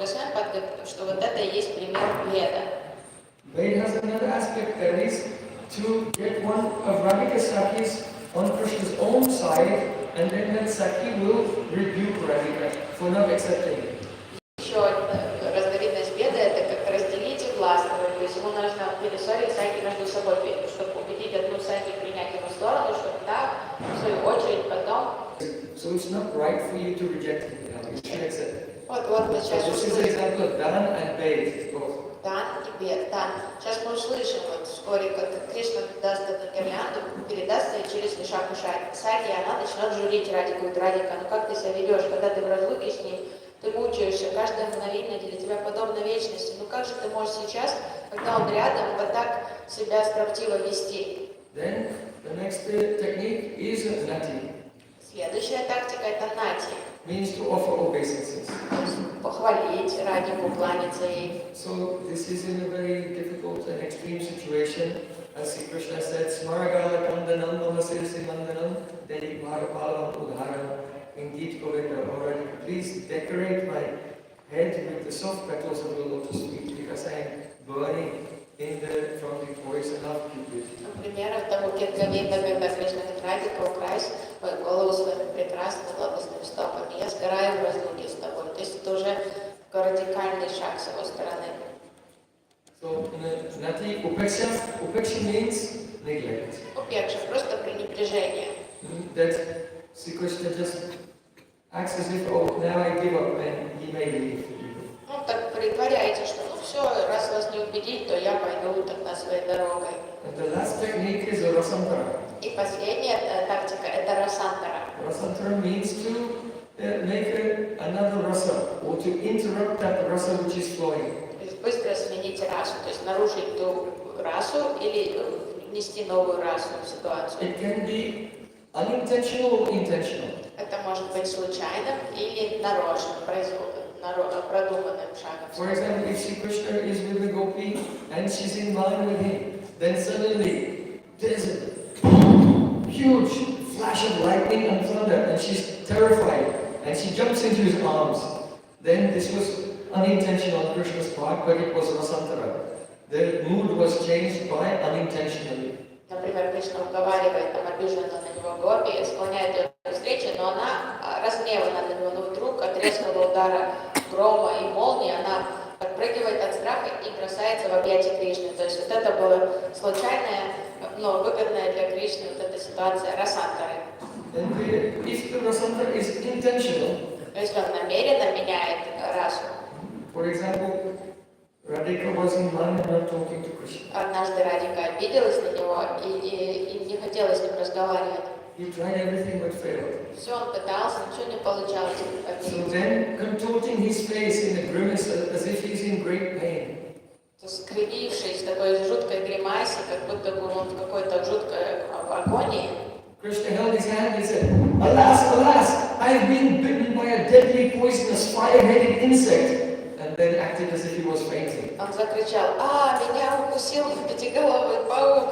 что вот это и есть пример Веда. Veda has another aspect, that is to get one of Radhika Sakis on Krishna's own side, and then that Saki will rebuke Radhika for not accepting it. Еще разновидность Веда — это как разделить и властвовать. То есть ему нужно перессорить Саки между собой, чтобы убедить одну Саки принять его сторону, чтобы та, в свою очередь, потом... So it's not right for you to reject it now, you should accept it. Вот мы сейчас So this is an example of Dan and Ved, both. Дан и Вед, Дан. Сейчас мы услышим вот вскоре, как Кришна даст эту гирлянду, передаст ее через Вишаку Саки, и она начнет журить Радику. Говорит: Радика, ну как ты себя ведешь, когда ты в разлуке с ним, ты мучаешься, каждое мгновение для тебя подобно вечности. Ну как же ты можешь сейчас, когда он рядом, вот так себя строптиво вести? Then the next technique is nati. Следующая тактика — это нати. Means to offer obeisances. То есть похвалить Радику, кланяться ей. So this is in a very difficult and extreme situation. As Sri Krishna said, Smaragala Kandanam Manasirsi Mandanam Dedi Bharapalam Udharam in Geet Govinda. Already, please decorate my head with the soft petals of the lotus feet, because I am burning from the poison of Cupid. Например, того Гет-Говинда, когда Кришна говорит: Радика, укрась голову своими прекрасными лотосными стопами, я сгораю в разлуке с тобой. То есть это уже такой радикальный шаг с его стороны. So, Nati Upeksha means neglect. Упекша, просто пренебрежение. That Sri Krishna just acts as if, oh, now I give up and he may leave. Ну, так притворяете, что ну все, раз вас не убедить, то я пойду тогда своей дорогой. And the last technique is Rasantara. И последняя тактика — это расантара. Rasantara means to make another rasa, or to interrupt that rasa which is flowing. То есть быстро сменить расу, то есть нарушить ту расу или внести новую расу в ситуацию. It can be unintentional or intentional. Это может быть случайным или нарочным, продуманным шагом. For example, if Sri Krishna is with the gopi and she's in line with him, then suddenly there's a huge flash of lightning and thunder, and she's terrified, and she jumps into his arms. Then this was unintentional on Krishna's part, but it was rasantara. The mood was changed by unintentionally. Например, Кришна уговаривает обиженную на него гопи, склоняет ее к встрече, но она разгневана на него, но вдруг от резкого удара грома и молнии она подпрыгивает от страха и бросается в объятия Кришны. То есть вот это была случайная, но выгодная для Кришны вот эта ситуация расантары. If the rasantara is intentional, то есть он намеренно меняет расу. For example, Radhika was in line and not talking to Krishna. Однажды Радика обиделась на него и не хотела с ним разговаривать. He tried everything but failed. Все он пытался, ничего не получалось. So then, contorting his face in a grimace as if he's in great pain. Скривившись в такой жуткой гримасе, как будто бы он в какой-то жуткой агонии. Krishna held his hand and said, "Alas, alas, I have been bitten by a deadly poisonous fire-headed insect." And then acted as if he was fainting. Он закричал: меня укусил пятиголовый паук,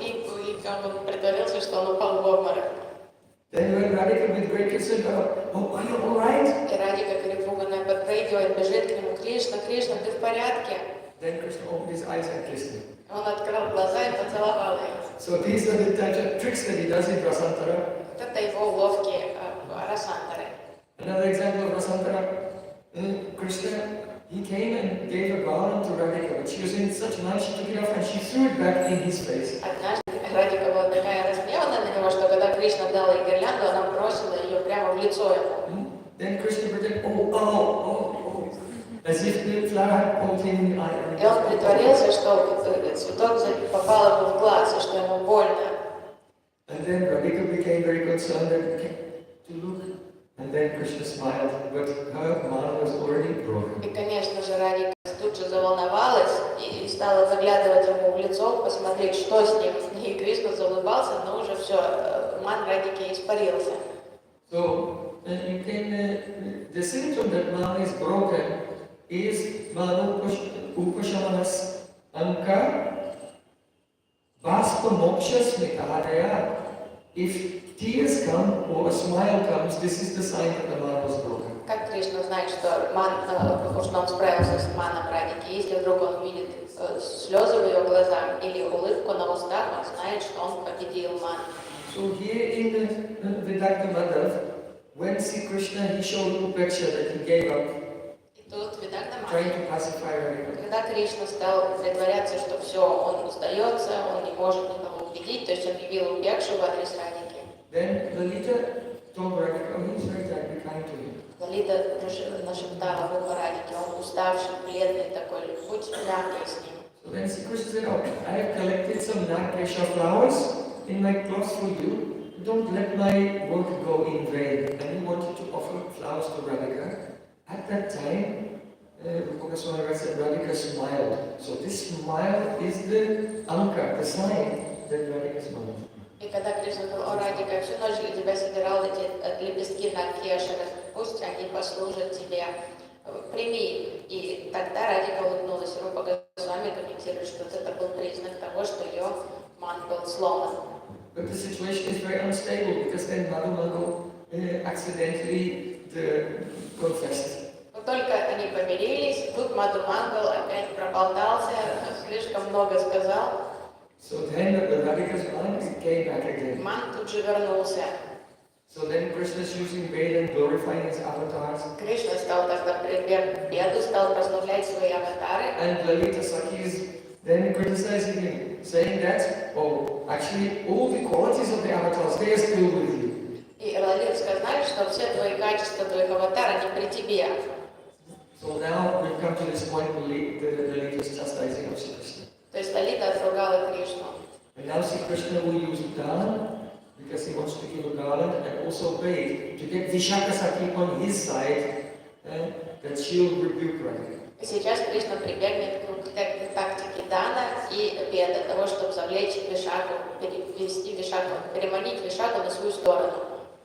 и он притворился, что он упал в обморок. Then when Radhika with great concern, "Oh, are you all right?" И Радика, перепуганная, подпрыгивает, бежит к нему: Кришна, Кришна, ты в порядке? Then Krishna opened his eyes and kissed him. Он открыл глаза и поцеловал ее. So these are the types of tricks that he does in Rasantara. Вот это его уловки расантары. Another example of Rasantara, Krishna, he came and gave a garland to Radhika, but she was in such a she took it off and she threw it back in his face. Однажды Радика была такая разгневана на него, что когда Кришна дал ей гирлянду, она бросила ее прямо в лицо ему. Then Krishna pretended, oh, as if the flower had pulled him in the eye. И он притворился, что цветок попал ему в глаз, и что ему больно. And then Radhika became very concerned and came to look. And then Krishna smiled, but her mana was already broken. И, конечно же, Радика тут же заволновалась и стала заглядывать ему в лицо, посмотреть, что с ним. И Кришна заулыбался, но уже все, ман Радики испарился. So, you can, the symptom that mana is broken is mana upashamanas anka baspa moksha smitadaya. If tears come or a smile comes, this is the sign that the mana was broken. Как Кришна знает, что он справился с маном Радики. Если вдруг он видит слезы в ее глазах или улыбку на устах, он знает, что он победил ман. So here in the Vidagdha Madhava, when Sri Krishna he showed upeksha that he gave up, Тут Видагда trying Мадхава, to pacify Radhika. когда Кришна стал притворяться, что все, он сдается, он не может никого убедить, то есть он явил упекшу в адрес Радики. Then Lalita told Radhika, oh, he's very tired, be kind to him. Лалита нашептала в ухо Радике, он уставший, бледный такой, будь мягкой с ним. So then Sri Krishna said, oh, I have collected some Nagkesha flowers in my clothes for you. Don't let my work go in vain. And he wanted to offer flowers to Radhika. At that time, Rupa Goswami said Radhika smiled. So this smile is the anka, the sign that Radhika smiled. И когда Кришна сказал, о, Радика, я всю ночь для тебя собирал эти лепестки Нагкеши, пусть они послужат тебе, прими их. И тогда Радика улыбнулась. Рупа Госвами комментирует, что это был признак того, что ее ман был сломан. But the situation is very unstable because then Madhu accidentally confessed. Но только они помирились, тут Мадху Мангал опять проболтался, слишком много сказал. So then Radhika's mind came back again. Ман тут же вернулся. So then Krishna is using Veda and glorifying his avatars. Кришна стал тогда пример Веду, стал прославлять свои аватары. And Lalita Sakhi is then criticizing him, saying that, oh, actually all the qualities of the avatars, they are still with you. И Лалита сказали, что все твои качества твоих аватар, они при тебе. So now we've come to this point where Lalita is chastising of Sri Krishna. То есть Лалита отругала Кришну. And now Sri Krishna will use Dana because he wants to give a garland and also bait to get Vishaka Sakhi on his side that she'll rebuke Radhika. И сейчас Кришна прибегнет к тактике Дана и Веда, того, чтобы завлечь Вишаку, перевести Вишаку, переманить Вишаку на свою сторону.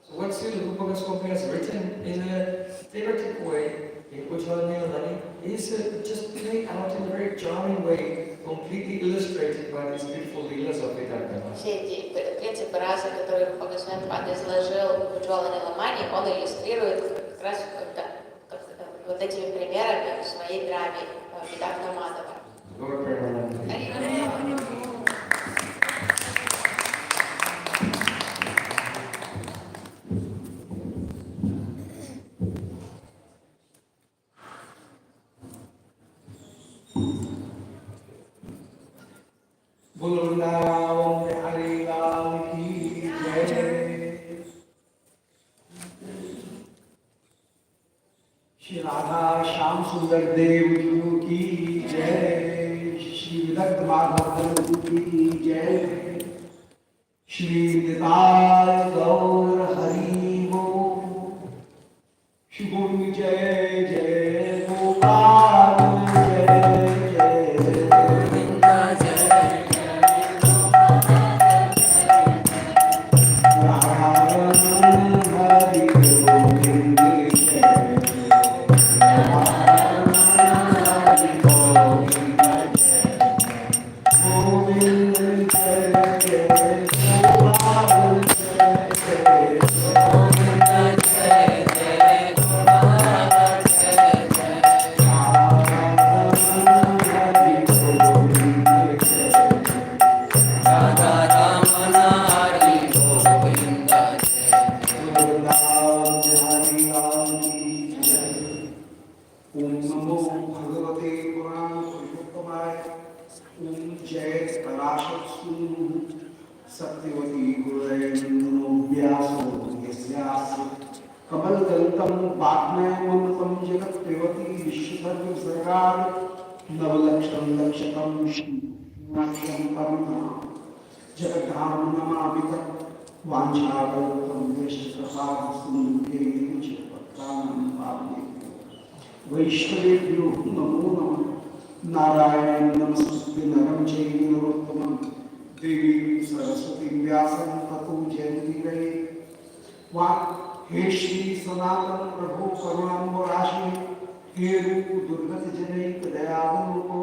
So what Srila Rupa Goswami has written in a theoretical way in Ujjvala Nilamani is just played out in a very charming way, completely illustrated by these beautiful leelas of Vidagdha. Все эти принципы расы, которые Рупа Госвами изложил в Уджвала Ниламани, он иллюстрирует как раз вот этими примерами в своей драме Видагдха Мадхава. Lord Paramananda. Vrindavan Hari Ram ki jai. Shri Radha Shyam Sundar Dev Ji ki jai. Shri Vidagdha Madhava ki jai. Shri Nitya Gaur Hari Bo. Shri Guru Jai Jai Gopal Jai Jai. वैष्णवेभ्यो नमो नमः नारायण नमस्ते नरं चैव नरोत्तमं देवी सरस्वती व्यासं ततो जयमुदीरये हे श्री सनातन प्रभु करुणाम्बराशि हे रूप दुर्गत जनैक दयावलोको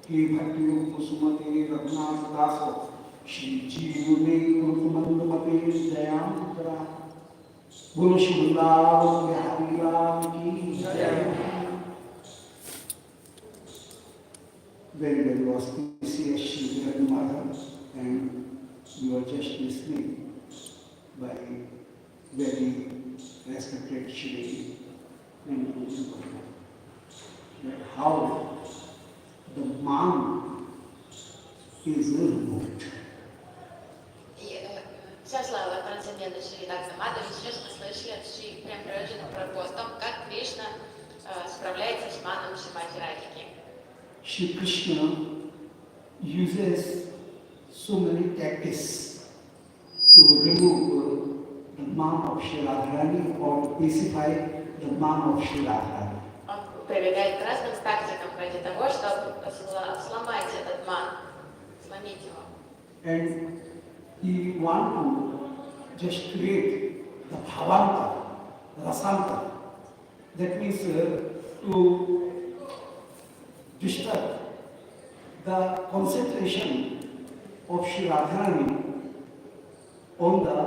हे भक्ति रूप सुमते रघुनाथ दास श्री जीव ने मंदमते दयां करा बोलो शुभलाल बिहारी लाल की जय. Very, very auspicious Shri Vidagdha Madhava, and you are just listening by very respected Shri that how the man is removed. И вся слава трансцендентной Шри Видагдха Мадхавы. Сейчас мы слышали от Шри Прем Прабхупады про то, как Кришна справляется с маном Шримати Радхики. Shri Krishna uses so many tactics to remove the man of Shri Radharani or to pacify the man of Shri Radharani. Он прибегает к разным тактикам ради того, чтобы сломать этот ман, сломить его. And he want to just create the bhavanta, rasanta. That means to disturb the concentration of Shri Radharani on the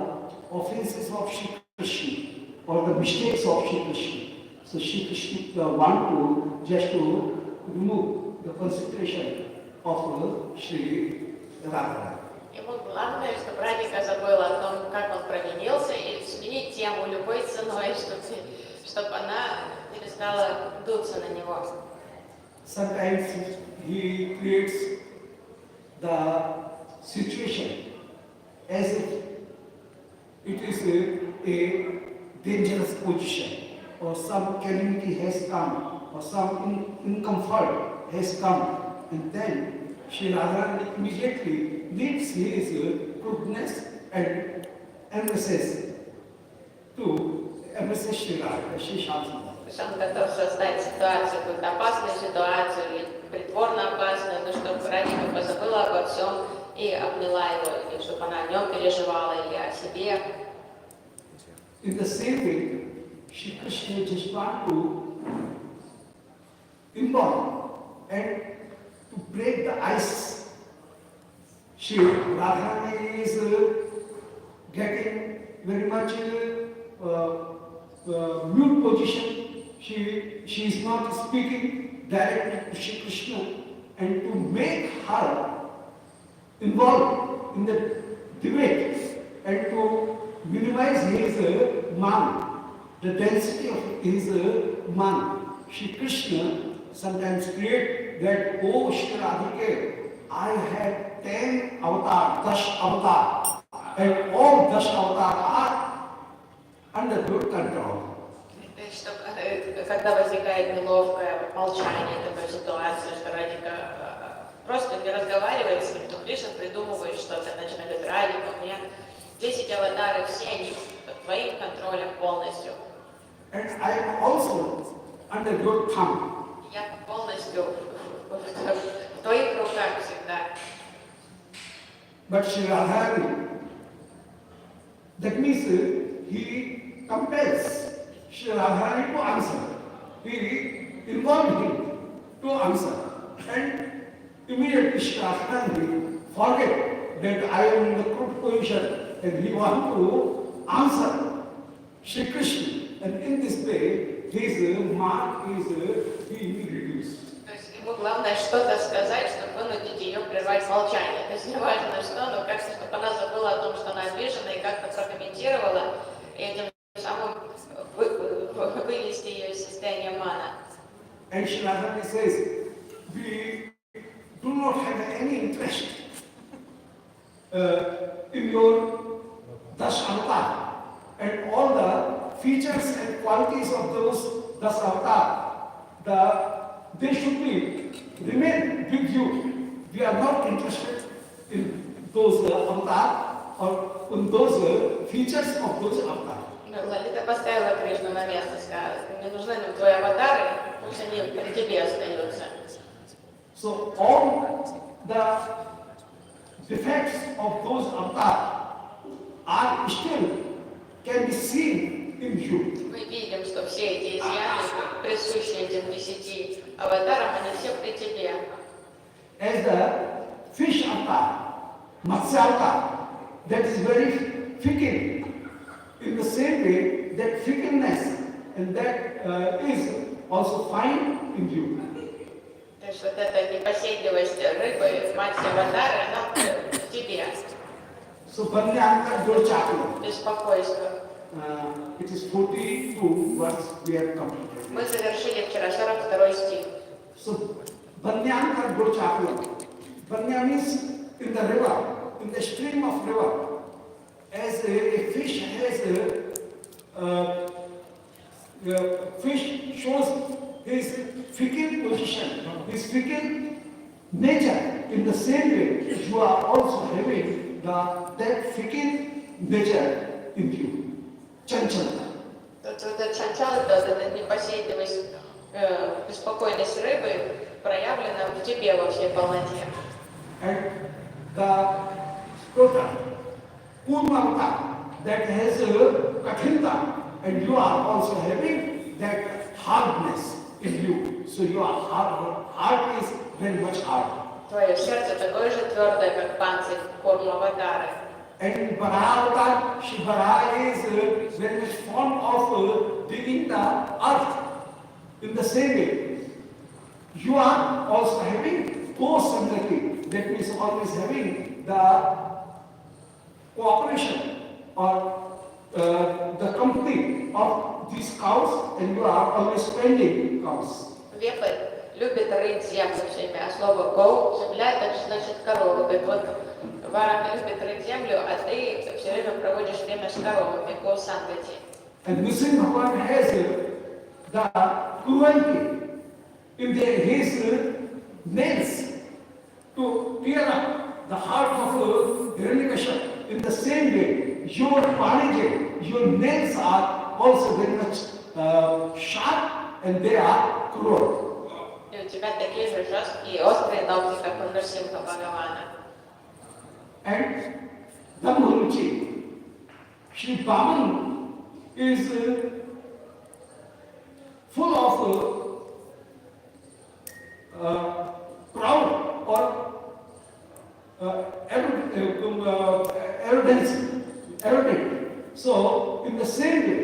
offenses of Shri Krishna or the mistakes of Shri Krishna. So Shri Krishna want to just to remove the concentration of Shri Radharani. Ему главное, чтобы Радхика забыла о том, как он провинился, и сменить тему любой ценой, чтобы она перестала дуться на него. Sometimes he creates the situation as if it is a dangerous position, or some calamity has come, or some discomfort has come, and then Shri Radharani immediately leaves his goodness and embraces Shri Radha, Shri Shantana. Он готов создать ситуацию, какую-то опасную ситуацию или притворно опасную, но чтобы Радхика позабыла обо всем и обняла его, или чтобы она о нем переживала или о себе. In the same way, Shri Krishna just want to involve and to break the ice. Shri Radharani is getting very much mute position. She is not speaking directly to Shri Krishna, and to make her involved in the debate and to minimize his man, the density of his man. Shri Krishna sometimes create that, oh Shri Radhike, I had 10 avatar, Dash avatar, and all Dash avatar are under good control. Когда возникает неловкое молчание, такая ситуация, что Радхика просто не разговаривает с ним, то Кришна придумывает что-то, начинает говорить: Радхика, у меня 10 аватаров, все они под твоим контролем полностью. And I am also under your thumb. Я полностью в твоих руках всегда. But Shri Radharani, that means he compels Shri Radharani to answer. He involved him to answer. And immediately Shri Radharani forget that I am in the good position and he want to answer Shri Krishna. And in this way, his mark is being reduced. То есть ему главное что-то сказать, чтобы вынудить ее прервать молчание. То есть не важно что, но как-то, чтобы она забыла о том, что она обижена, и как-то прокомментировала, и этим самым вывести ее из состояния мана. And Shri Radharani says, we do not have any interest in your Dash Avatar. And all the features and qualities of those Dash Avatar, they should remain with you. We are not interested in those avatar or in those features of those avatar. Лалита поставила Кришну на место, сказала: не нужны нам твои аватары, пусть они при тебе остаются. So all the defects of those avatars are still can be seen in you. Мы видим, что все эти изъяны, присущие этим 10 аватарам, они все при тебе. As the fish avatar, Matsya avatar, that is very fickle. In the same way, that fickleness, and that is also fine in you. То есть вот эта непоседливость рыбы, мать Аватары, она в тебе. So Banyanka Dorchakla. Беспокойство. It is 42 verse we have completed. Мы завершили вчера 42 стих. So Banyanka Dorchakla. Banya means in the river, in the stream of river. As a fish has a fish shows his fickle position, his fickle nature. In the same way, you are also having that fickle nature in you. Chanchala. Это чанчал, это непоседливость, беспокойность рыбы проявлена в тебе во всей полноте. And the scrotum, Purvamata, that has a kathinta, and you are also having that hardness in you. So your heart is very much hard. Твое сердце такое же твердое, как панцирь Курмаватары. And Varahavatar, Shivara is very much fond of digging the earth. In the same way, you are also having co-similarity. That means always having the cooperation or the company of these cows, and you are always spending cows. Вепрь любит рыть землю все время, а слово «гоу» земля — это значит корова. Говорит, вот Варана любит рыть землю, а ты все время проводишь время с коровами, гоу-сангати. And Nrsimha Bhagavan has the cruelty in his nails to tear up the heart of Hiranyakashipu. In the same way, your Panija, your nails are also very much sharp and they are cruel. И у тебя такие же жесткие, острые ногти, как у Нрсимха Бхагавана. And Dhammaruchi, Shri Vaman is full of proud or arrogant. So, in the same way,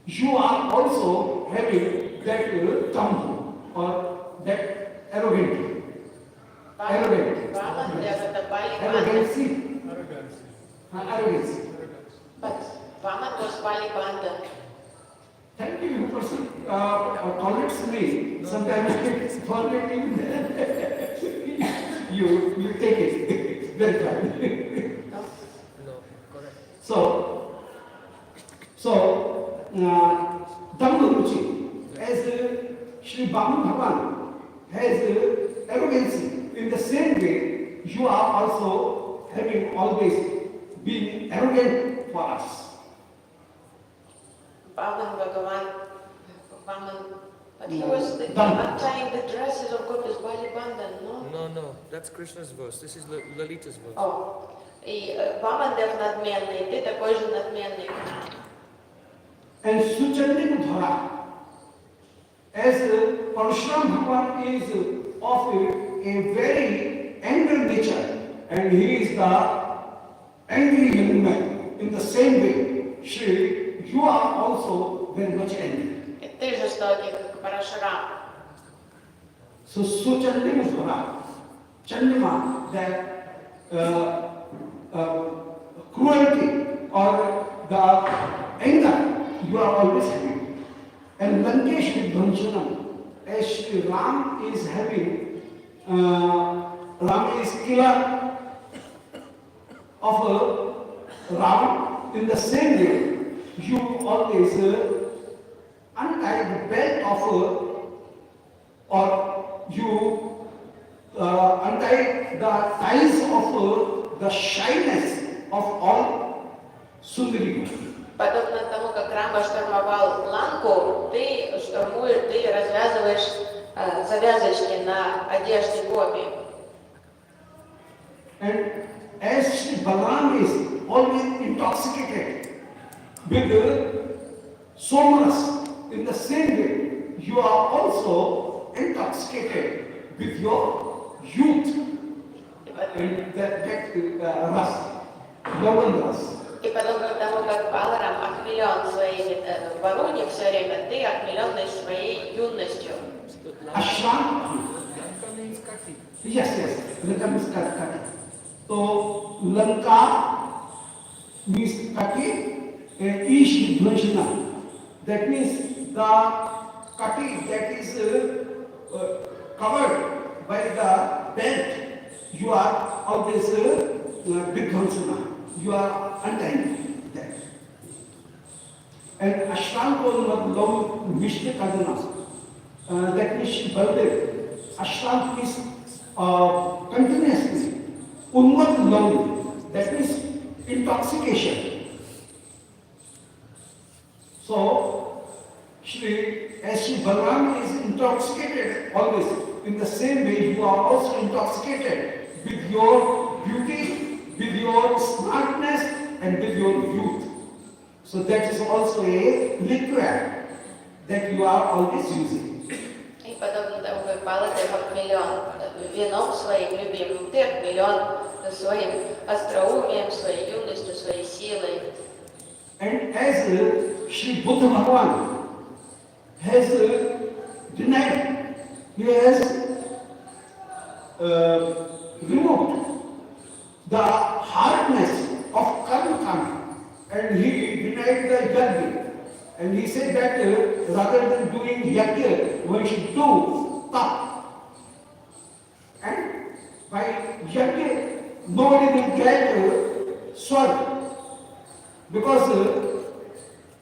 you are also having that tongue or that arrogant. Ваман — это Бали-банда. Arrogance. But Vaman was Bali-banda. Thank you, person tolerates me. Sometimes I forget you take it. Very fine. No, correct. So, Dhammaruchi, as Sri Vaman Bhagavan has arrogance. In the same way, you are also having always been arrogant for us. Vaman Bhagavan, but he was untying the dresses of goddess Bali-banda, no? No, that's Krishna's verse. This is Lalita's verse. О, и Vaman Dev надменный, ты такой же надменный. And Suchandi Madhava, as Parshuram Bhagavan is of a very angry nature, and he is the angry young man. In the same way, Shri, you are also very much angry. И ты жестокий, как Парашурам. So Suchandi Madhava, Chandima, that cruelty or the anger you are always having. And Lankesh Vidvanjanam, as Shri Ram is having, Ram is killer of Ram. In the same way, you always untie the belt of or you untie the ties of the shyness of all Sundari. Подобно тому, как Рама штурмовал Ланку, ты штурмуешь, ты развязываешь завязочки на одежде Гопи. And as Shri Balaram is always intoxicated with somaras, in the same way, you are also intoxicated with your youth. And that ras, yavan ras. И подобно тому, как Баларам окрылен своими вороньи все время, ты окрыленный своей юностью. Ashram. Lanka means Kati. Yes. Lanka means Kati. So Lanka means Kati and Ish Dvajna. That means the Kati that is covered by the belt. You are always big Dvajna. You are untying that. And Ashram ko love Vishnu Kadana. That means Baldev. Ashram is continuously unmat love. That means intoxication. So, as Shri Balaram is intoxicated always, in the same way you are also intoxicated with your beauty, with your smartness and with your youth. So that is also a liquid that you are always using. И подобно тому, как Баладев окрылен вином своим любимым, ты окрылен своим остроумием, своей юностью, своей силой. And as Shri Buddha Bhagavan has denied, he has removed the hardness of karma, and he denied the yajna. And he said that rather than doing yajna, one should do tap. And by yajna, nobody will get swarga. Because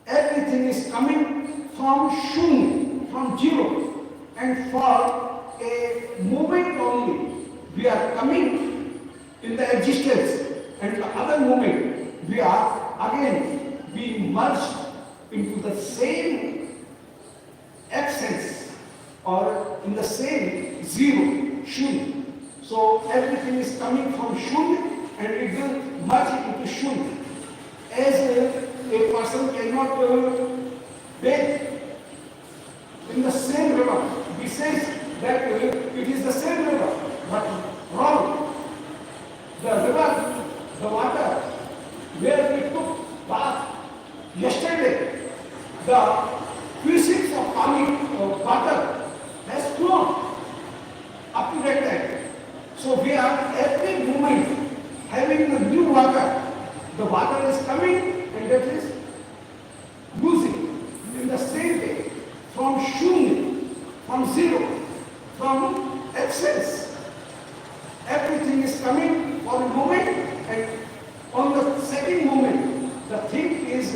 everything is coming from Shunya, from zero. And for a moment only, we are coming in the existence. And the other moment, we are again being merged into the same essence or in the same zero, Shunya. So everything is coming from Shunya and it will merge into Shunya. As a person cannot bathe in the same river, he says that it is the same river, but wrong. The river, the water, where we took bath yesterday, the physics of water has flown up to that time. So we are every moment having the new water. The water is coming and that is losing in the same way from Shunya, from zero, from excess. Everything is coming for a moment and on the second moment the thing is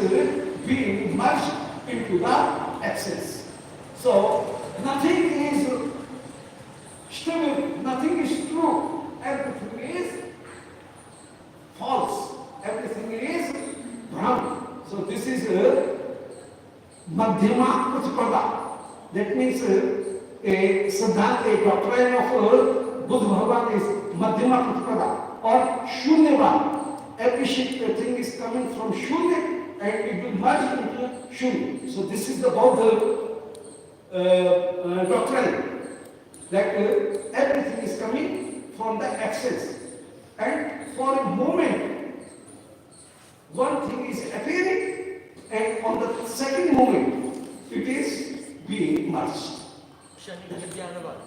being merged into the excess. So nothing is stable, nothing is true, everything is false. Everything is Brahma. So this is Madhyama Pratipada. That means a Siddhanta, a doctrine of Buddha Bhagavan is Madhyama Pratipada or Shunyavad. Every thing is coming from Shunya and it will merge into Shunya. So this is the Buddha doctrine. That everything is coming from the essence. And for a moment, one thing is appearing and on the second moment it is being merged. Kshanik Vijnanavad.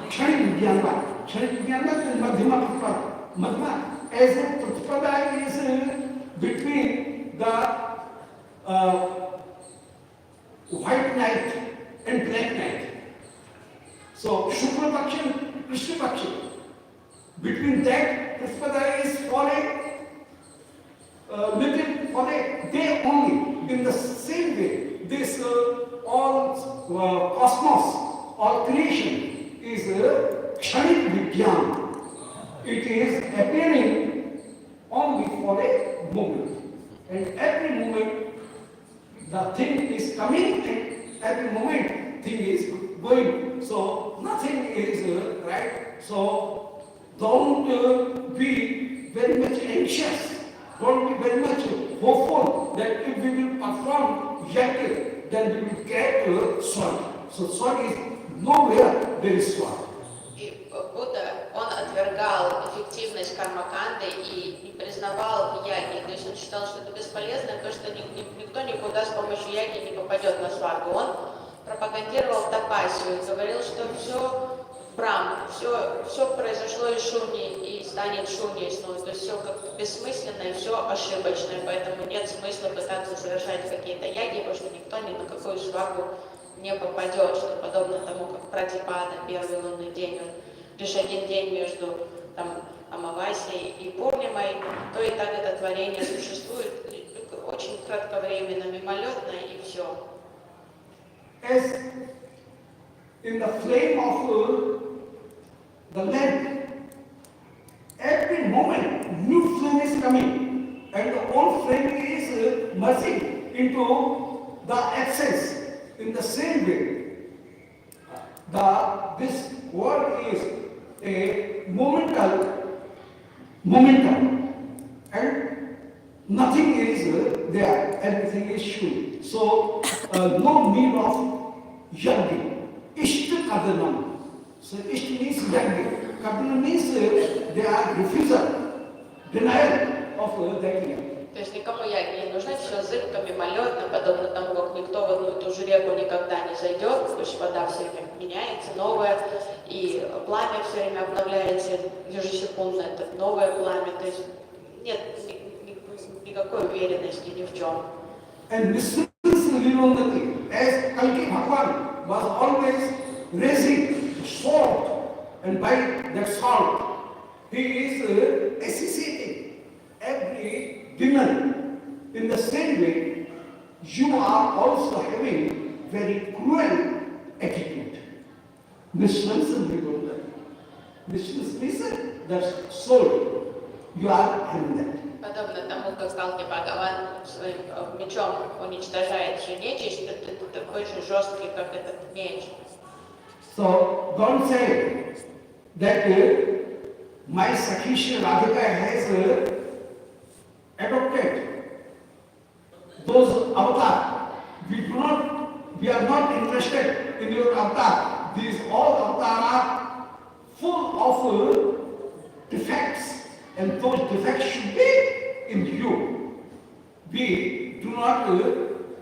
Kshanik Vijnanavad is Madhyama Pratipada. Madhyama as a Pratipada is between the white night and black night. So Shukla Paksha and Krishna Paksha. Between that Pratipada is for a little for a day only. In the same way, this all cosmos, all creation is Kshanik Vijnana. It is appearing only for a moment. And every moment the thing is coming and every moment thing is going. So nothing is right. So don't be very much anxious. Don't be very much hopeful that if we will perform yajna, then we will get swarga. So swarga is nowhere there is swarga. И Будда, он отвергал эффективность кармаканды и не признавал яги. То есть он считал, что это бесполезно. пойдет на свадьбу. Он пропагандировал тапасию, говорил, что все брам, все произошло из шуни и станет шуней снова. То есть все как бессмысленное, все ошибочное, поэтому нет смысла пытаться совершать какие-то яги, потому что никто ни на какую свадьбу не попадет, что подобно тому, как Пратипада, первый лунный день, он лишь один день между там, Амавасией и Пурнимой, то и так это творение существует очень кратковременно, мимолетно и все. As in the flame of the lamp, every moment new flame is coming and the old flame is merging into the essence. In the same way, this world is a momentum, and nothing is there, everything is true. So no need of yearning. Ishta kadanam. So ishta means yearning. Kadana means they are refusal, denial of that year. То есть никому яги не нужны, все зыбко, мимолетно, подобно тому, как никто в одну и ту же реку никогда не зайдет, пусть вода все время меняется, новая, и пламя все время обновляется ежесекундно, это новое пламя, то есть нет никакой уверенности ни в чем. And Vishnu Vimonati, as Kalki Bhagavan was always raising salt, and by that salt he is associating every demon. In the same way, you are also having very cruel attitude. Vishnu Vimonati. Vishnu means that soul, you are having that. Подобно тому, как Калки Бхагаван своим мечом уничтожает всю нечисть, ты такой же жесткий, как этот меч. So don't say that my Sakhi Radhika has adopted those avatar. We are not interested in your avatar. These all avatar are full of defects, and those defects should be in you. We do not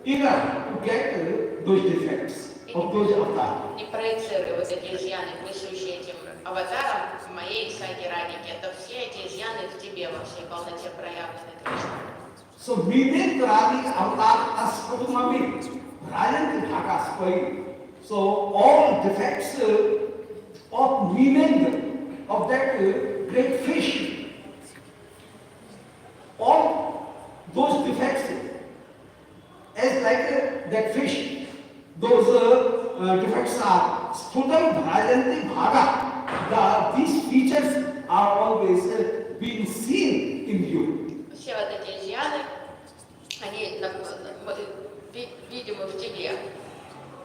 eager to get those defects of those avatars. Не проецируй вот эти изъяны, присущие этим аватарам, в моей Саги Радике. Это все эти изъяны в тебе, во всей полноте проявлены Кришной. So Vivek Radi avatar aspadumami, Rajan Bhaga Spai. So all defects of meaning of that great fish, all those defects, as like that fish, those defects are Spudam Bhajanti Bhaga. These features are always being seen in you. Все вот эти изъяны, они видимы в тебе.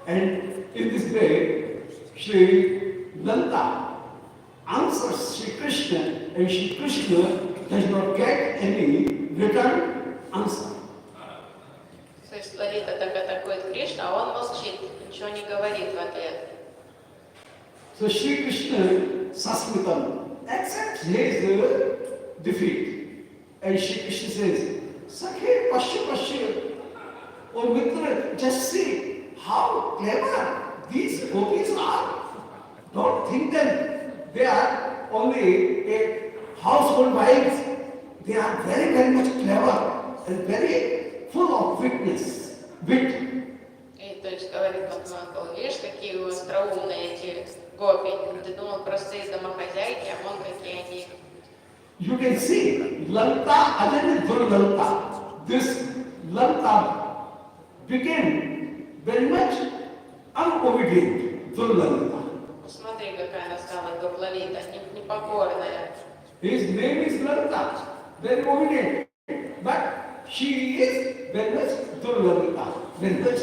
And in this way, Sri Lanta answers Sri Krishna, and Sri Krishna does not get any return answer. То есть Лалита так атакует Кришну, а он молчит, ничего не говорит в ответ. So Sri Krishna Sasmitam accepts his defeat. And Sri Krishna says, Sakhe Pashya, oh Mitra, just see how clever these gopis are. Don't think that they are only a household wives. They are very, very much clever and very full of wit. И то есть говорит Махаманкал, видишь, какие остроумные эти гопи. Ты думал, простые домохозяйки, а вон какие они. You can see Lanta Ajana Durlanta. This Lanta became very much unobedient. Durlanta. Смотри, какая она стала Дурлалита, непокорная. His name is Lanta, very obedient. But she is very much Durlanta, very much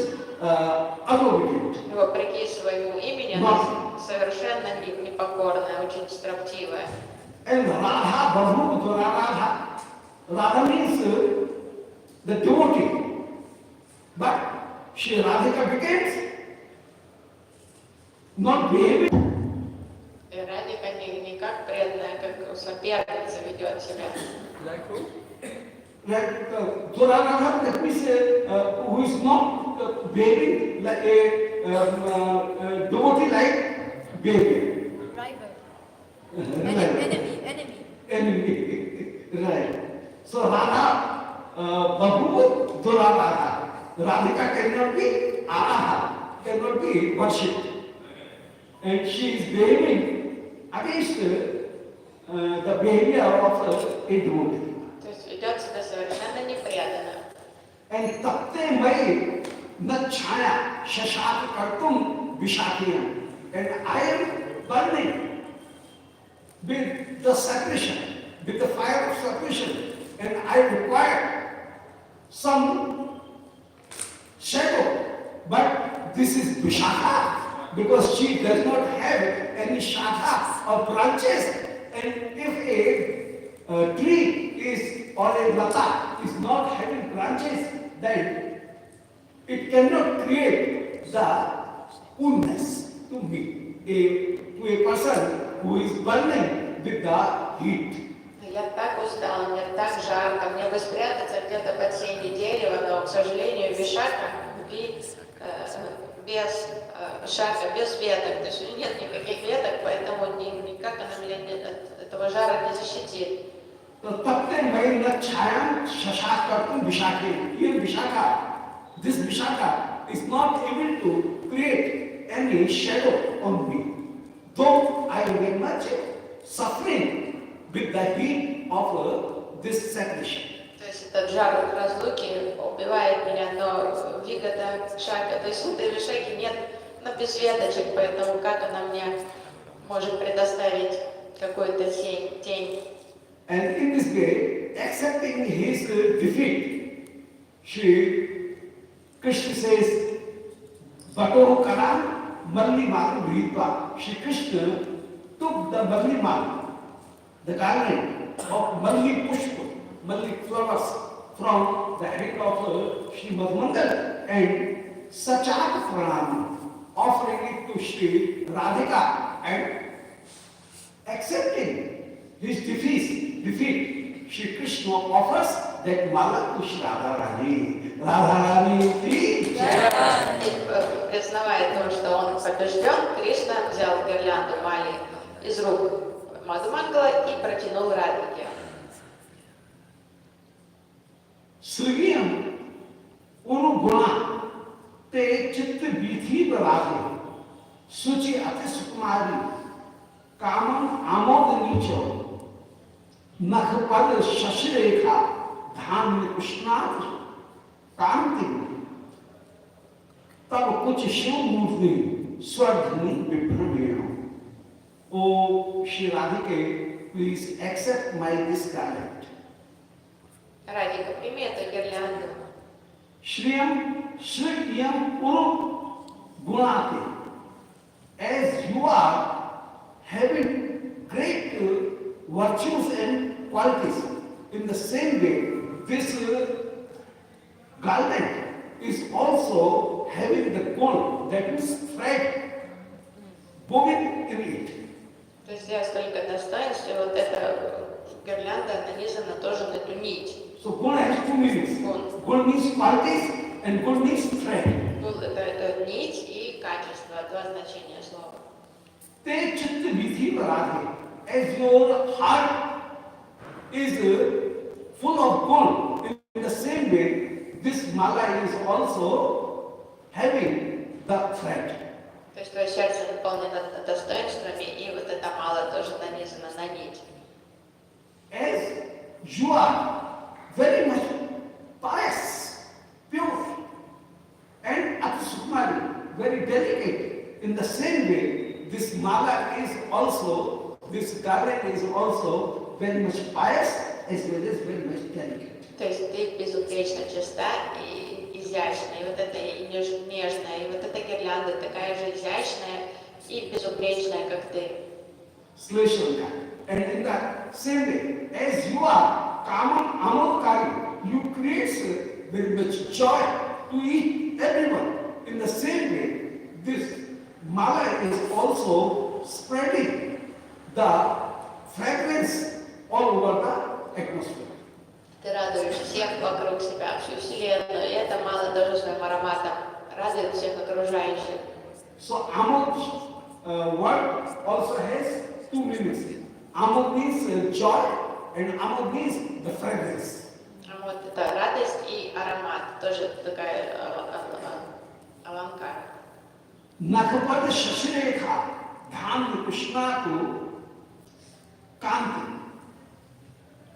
unobedient. Вопреки своему имени, она совершенно непокорная, очень строптивая. And Radha, Bahu, Radha. Radha means the devotee. But Sri Radhika becomes not behaving. И Радика не как преданная, как соперница ведет себя. Like who? Like Radha, that means who is not behaving like a devotee like behavior. Rival. Right. Enemy. Enemy. Right. So Radha, Bahu, Dura Radha. Radhika cannot be Araha, cannot be worshipped. And she is behaving against the behavior of a devotee. То есть ведет себя совершенно непреданно. And tapte mai na chaya shashat kartum vishakiyam. And I am burning with the separation, with the fire of separation. And I require some shadow. But this is Vishaka, because she does not have any shaka or branches. And if a tree is or a lata is not having branches, then it cannot create the coolness to me, to a person who is burning with the heat. Я так устала, мне так жарко, мне бы спрятаться где-то под сенью дерева, но, к сожалению, вишака без шака, без веток, то есть у нее нет никаких веток, поэтому никак она меня от этого жара не защитит. तो तब तक मैं न छाया शशाक करतुम विशाखे ये Vishakha this Vishaka is not able to create any shadow on me, though I am very much suffering with the heat of this separation. То есть этот жар разлуки убивает меня, но Вигадха шака, то есть у этой вишаки нет, без веточек, поэтому как она мне может предоставить какую-то тень? And in this way, accepting his defeat, Krishna says, Bato Kara Malli Matu Bhritva. Shri Krishna took the Malli Matu, the garland of Malli Pushpa, Malli flowers from the head of Shri Madhumandal and Sachat Pranam, offering it to Shri Radhika and accepting his defeat, Shri Krishna offers that mala to Shri Radharani. Radharani, please. И признавая то, что он побежден, Кришна взял гирлянду Мали из рук Мадхумангала и протянул Радхике. Sriyam Uru Guna Te Chitta Vithi Bhavati Suchi Ati Sukumari Kamam Amod Nicho Nakhpad Shashireka Dham Krishnat Kanti Tab Kuch Shiv Murti Swadhani Vibhramya. O Shri Radhike, please accept my this garland. Радхика, прими эту гирлянду. Shriyam Uru Gunati. As you are having great virtues and qualities, in the same way, this garland is also having the gold, that is thread, woven in it. То есть я столько достоинств, и вот эта гирлянда нанизана тоже на эту нить. So gold has two meanings. Gold means qualities and gold means thread. Это нить и качество, два значения слова. Te chitta vithi paradhi. As your heart is full of gold, in the same way, this mala is also having the thread. То есть твое сердце наполнено достоинствами, и вот эта мала тоже нанизана на нить. As you are very much pious, pure, and Atisukmari, very delicate. In the same way, this mala is also, this garland is also very much pious as well as very much delicate. То есть ты безупречно чиста и изящна, и вот это и нежная, и вот эта гирлянда такая же изящная и безупречная, как ты. Sleshanka. And in the same way, as you are Kamam Amotkari, you create very much joy to eat everyone. In the same way, this mala is also spreading the fragrance all over the atmosphere. Ты радуешь всех вокруг себя, всю Вселенную, и эта мала тоже своим ароматом радует всех окружающих. So Amod word also has two meanings. Amod means joy and Amod means the fragrance. Вот это радость и аромат, тоже такая аланкар. Nakapad Shashireka Dham Krishna to Kanti.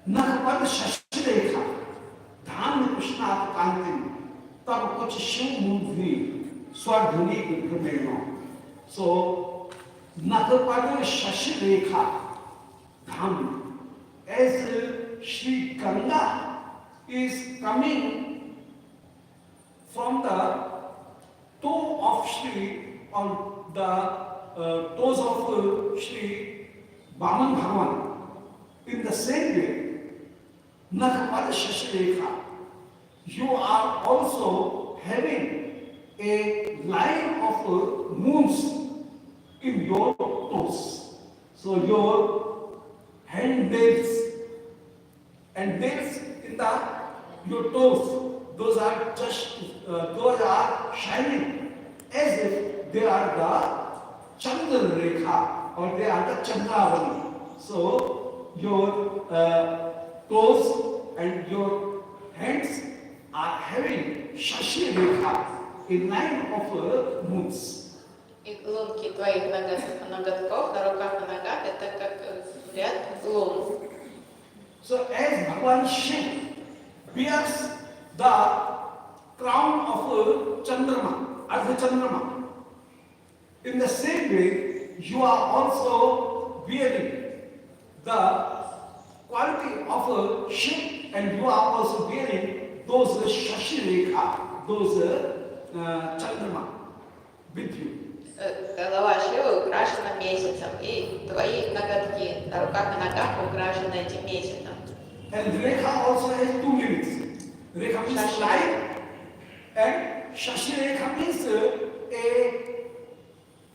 Nakapad Shashireka Dham Krishna to Kanti. Tab kuch shiv mudvi swadhuni gurmeno. So Nakapad Shashireka Dham, as Shri Ganga is coming from the toe of Shri, on the toes of Shri Vaman Bhagavan. In the same way, Nakapad Shashireka, you are also having a line of moons in your toes. So your hand nails and nails in your toes, those are shining as if they are the Chandra Rekha or they are the Chandravani. So your toes and your hands are having Shashi Rekha, a line of moons. И лунки твоих ноготков на руках и ногах это как ряд лун. So as Bhagavan Shiv bears the crown of Chandrama, Ardha Chandrama, in the same way you are also bearing the quality of Shiv and you are also bearing those Shashi Rekha, those Chandrama with you. Голова Шивы украшена месяцем, и твои ноготки на руках и ногах украшены этим месяцем. And Rekha also has two meanings. Rekha means line and Shashi Rekha means a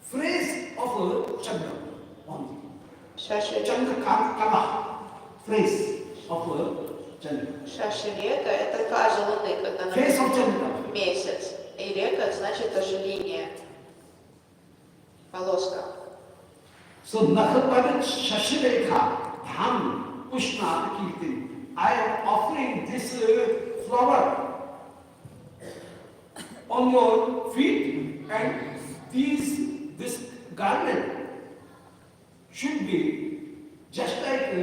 phrase of Chandra only. Chandra Kala, phrase of Chandra. Шаши-река – это фаза Луны, когда на месяц. И река значит тоже линия, полоска. So Nakapad Shashireka Dham Pushna Kirti. I am offering this flower on your feet, and this garland should be just like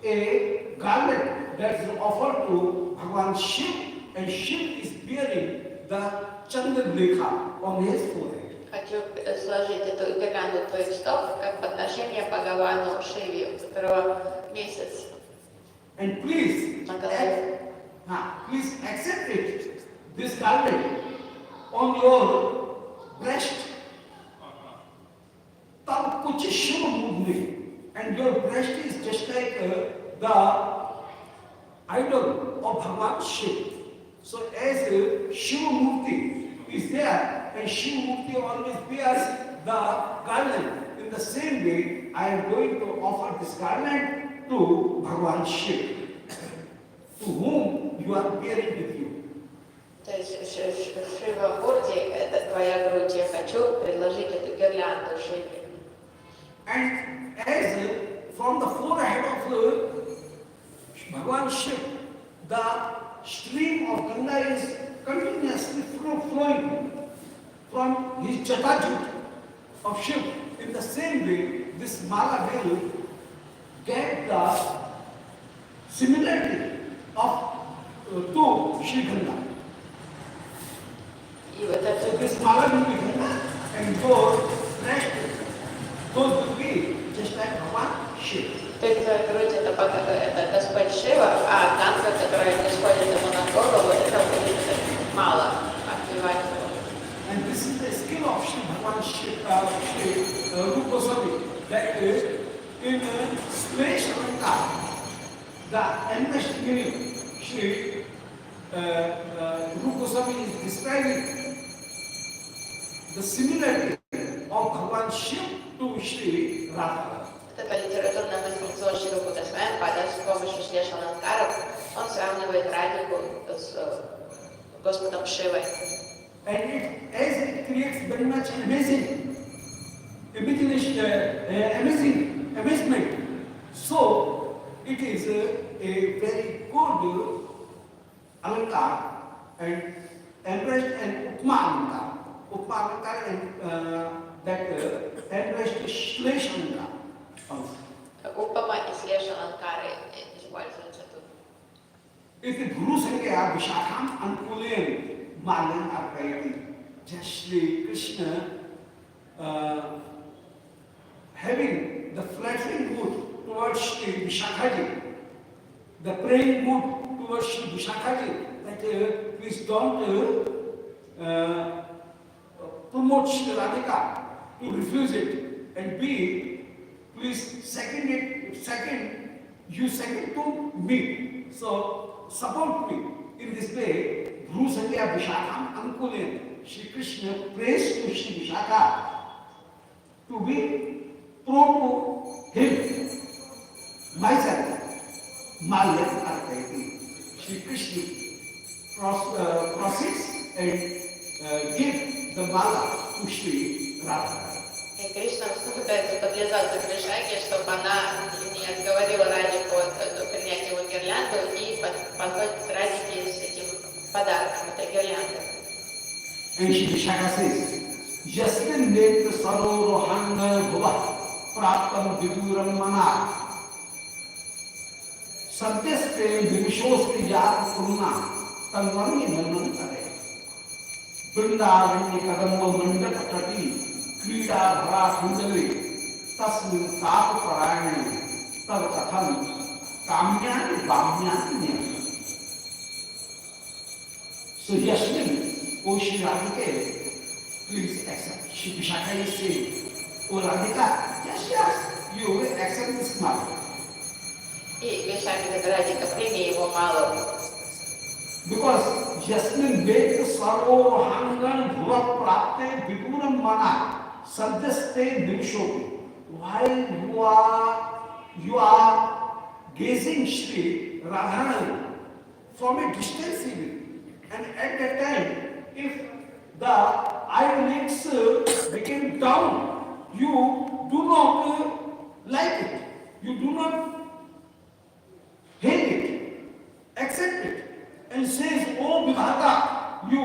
a garland that is offered to Bhagavan Shiv, and Shiv is bearing the Chandra Rekha on his forehead. Хочу сложить эту гирлянду твоих стоп как подношение Бхагавану Шиве, у которого месяц And please, на голове. please accept it, this garland on your breast. Tab kuch Shiva mudni, and your breast is just like the idol of Bhagavan Shiv. So as Shiva Murti is there, and Shiva Murti always bears the garland, in the same way I am going to offer this garland to Bhagavan Shiv, to whom you are bearing with you. То есть Шива Мурти – это твоя грудь, я хочу предложить эту гирлянду Шиве. And as from the forehead of Bhagavan Shiv, the stream of Ganga is continuously flowing from his Jatajut of Shiv. In the same way, this Mala will get the similarity of to Shri Ganga. So this Mala will be Ganga, and your rest, those will be just like Bhagavan Shiv. То есть твоя грудь это Господь Шива, а танка, которая исходит ему на голову, это будет мало отбивать его. And this is the skill of Shri Bhagavan Shri Rupa Goswami, that in Smash Avantar, the endless meaning, Shri Rupa Goswami is describing the similarity of Bhagavan Shiv to Shri Radha. Это литературное мастерство Шри Рупы Госвами, с помощью Шлешаланкаров, он сравнивает Радику с Господом Шивой. and as it creates very much amazing imagination, amazement. So it is a very good alankar and embraced an upma alankar. Upma alankar and that embraced Shlesh alankar also. Upama и Слеш Аланкары используются тут. If Guru Sangya Vishakam Ankulen Malan Arpayati, just Shri Krishna having the flattering mood towards Shri Vishakhaji, the praying mood towards Shri Vishakhaji, that please don't promote Shri Radhika to refuse it, and B, please second you second to me. So support me in this way. Guru Sangya Vishakam Ankulen. Shri Krishna prays to Shri Vishaka to be pro to him. Myself, Malya Arpayati. Shri Krishna proceeds and give the mala to Shri Radha. И Кришна пытается подлизаться к Вишаке, чтобы она не отговорила Радику от принятия его гирлянду и подходит к Радике с этим подарком, этой гирлянды. And Shri Vishaka says, Yasmin Netra Sarorohanga Bhuva Praptam Viduram Mana Satyastre Vimishosri Yat Purna Tanvani Nanman Kare Vrindavani Kadamma Mandaka Prati Krida Bhara Kundali Tasmin Tapa Parayani Tar Katham Kamyani Bhamyani. So Yasmin, O Shri Radhika, please accept. Shri Vishaka is saying, O Radhika, yes, you will accept this mala. И Вишака говорит, Радика, прими его малу. Because Yasmin Veda Sarvo Hangan Bhuva Prapte Vipuram Mana Sadhyaste Nimishopi. While you are gazing Shri Radharani from a distance even, and at that time, if the eyelids became down, you do not like it. You do not hate it, accept it, and says, "O Vidagdha, you,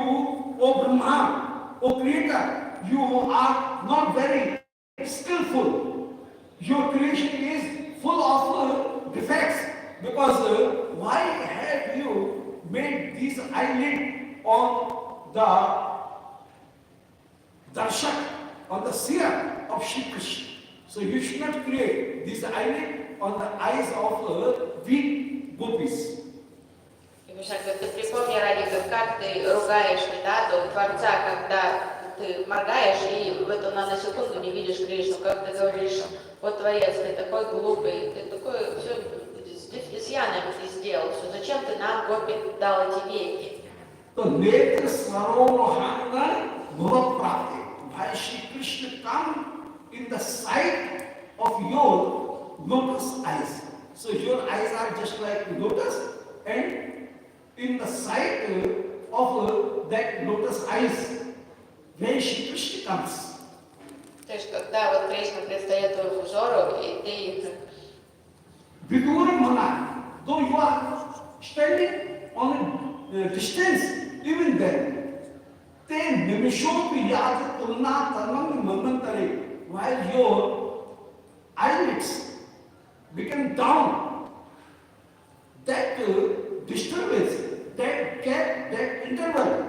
O Brahma, O Creator, you are not very skillful. Your creation is full of defects. Because why have you made these eyelids on the darshak, on the seer of Shri Krishna? So you should not create this eyelid on the eyes of weak gopis." И Вишака говорит, ты припомни, Радика, как ты ругаешь Видаду, Творца, когда ты моргаешь и в эту на секунду не видишь Кришну, как ты говоришь, вот Творец, ты такой глупый, ты такой все с изъянами ты сделал, все, зачем ты нам, Гопи, дал эти веки? So Netra Sarohanga Bhuva Prapti. Why Shri Krishna come in the sight of your lotus eyes. So your eyes are just like lotus, and in the sight of that lotus eyes, when Shri Krishna comes. То есть, когда вот Кришна предстает твоему взору, и ты их... Viduram Mana, though you are standing on a distance, even then, then Nimishopi Yad Tulna Tanam Mamantare, while your eyelids become down, that disturbance, that gap, that interval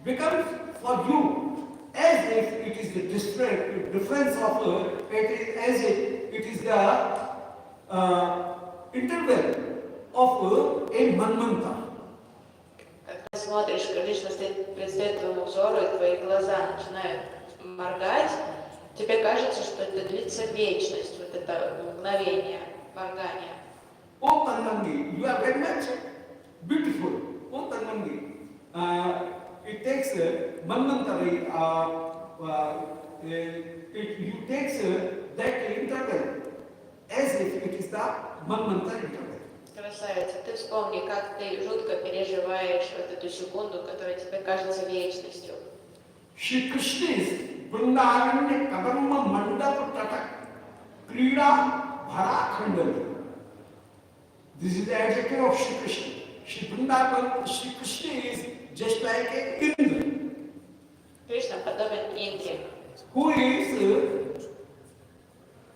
becomes for you as if it is the difference of it is as if it is the interval of a manmanta. Когда смотришь, Кришна предстает твоему взору, и твои глаза начинают моргать, тебе кажется, что это длится вечность, вот это мгновение моргания. Oh Tanmangi, you are very much beautiful. Oh Tanmangi, it takes manmantari, you takes that interval as if it is the manmantari interval. Красавица, ты вспомни, как ты жутко переживаешь вот эту секунду, которая тебе кажется вечностью. Shri Krishna is Vrindavan Kadamba Mandap Tatak Krida Bharakhandali. This is the adjective of Shri Krishna. Shri Vrindavan, Shri Krishna is just like a Indra, Кришна подобен Индре, who is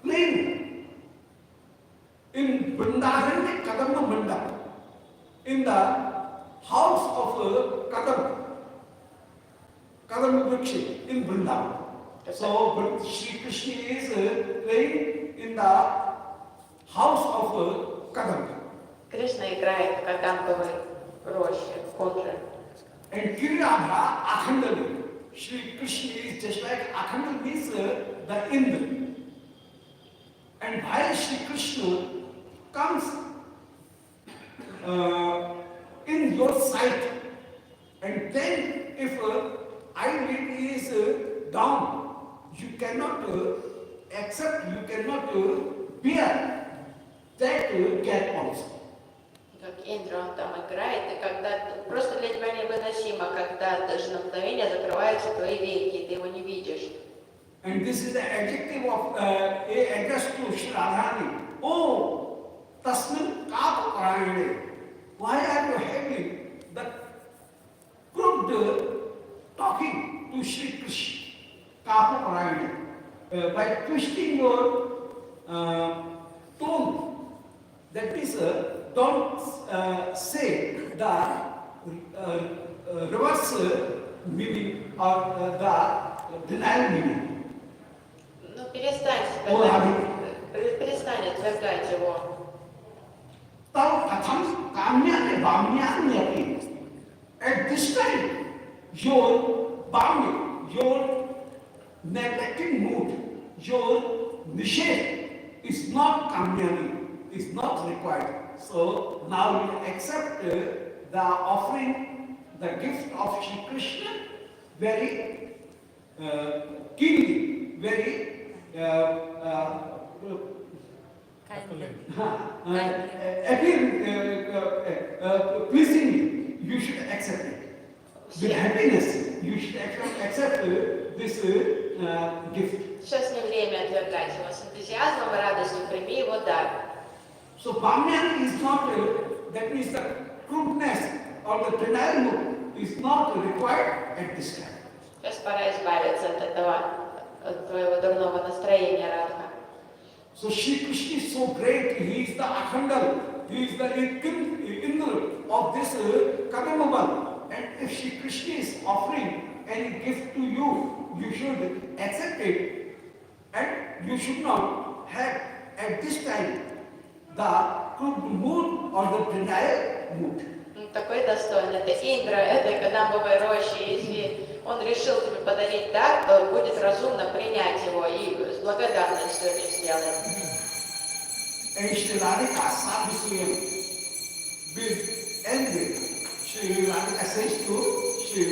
playing in Vrindavan Kadamba Mandap, in the house of Kadamba Vriksha in Vrindavan. So Shri Krishna is playing in the house of Kadamba. Кришна играет в кадамбовой роще, в кунже. And Kirirabha Akhandali. Shri Krishna is just like Akhandali means the Indra. And while Shri Krishna comes in your sight, and then if eyelid is down, you cannot accept, you cannot bear that gap also. Как Индра он там играет, и когда просто для тебя невыносимо, когда даже на мгновение закрываются твои веки, и ты его не видишь. And this is the adjective of addressed to Shri Radharani. Oh, Tasmin Kapa Parayane. Why are you having the crude talking to Shri Krishna? Kapa Parayane. By twisting your tone. That means don't say the reverse meaning or the denial meaning. Ну, перестань отвергать его. At this time, your bhamya, your neglecting mood, your nisheth is not kamyani, is not required. So now you accept the offering, the gift of Shri Krishna very keenly, very pleasingly. You should accept it. With happiness, you should accept this gift. Сейчас не время отвергать его. С энтузиазмом и радостью прими его дар. So Bhamyan is not, that means the crudeness or the denial mood is not required at this time. Сейчас пора избавиться от этого, от твоего дурного настроения, Радха. So Shri Krishna is so great, he is the Akhandal, he is the Indra of this Kadamaban. And if Shri Krishna is offering any gift to you, you should accept it. And you should not have at this time the crude mood or the denial mood. Такой достойный. Это Индра, это кадамбовой рощи. Если он решил тебе подарить дар, то будет разумно принять его и с благодарностью это сделать. And Shri Radhika Sadhusuyam with envy, Shri Radhika says to Shri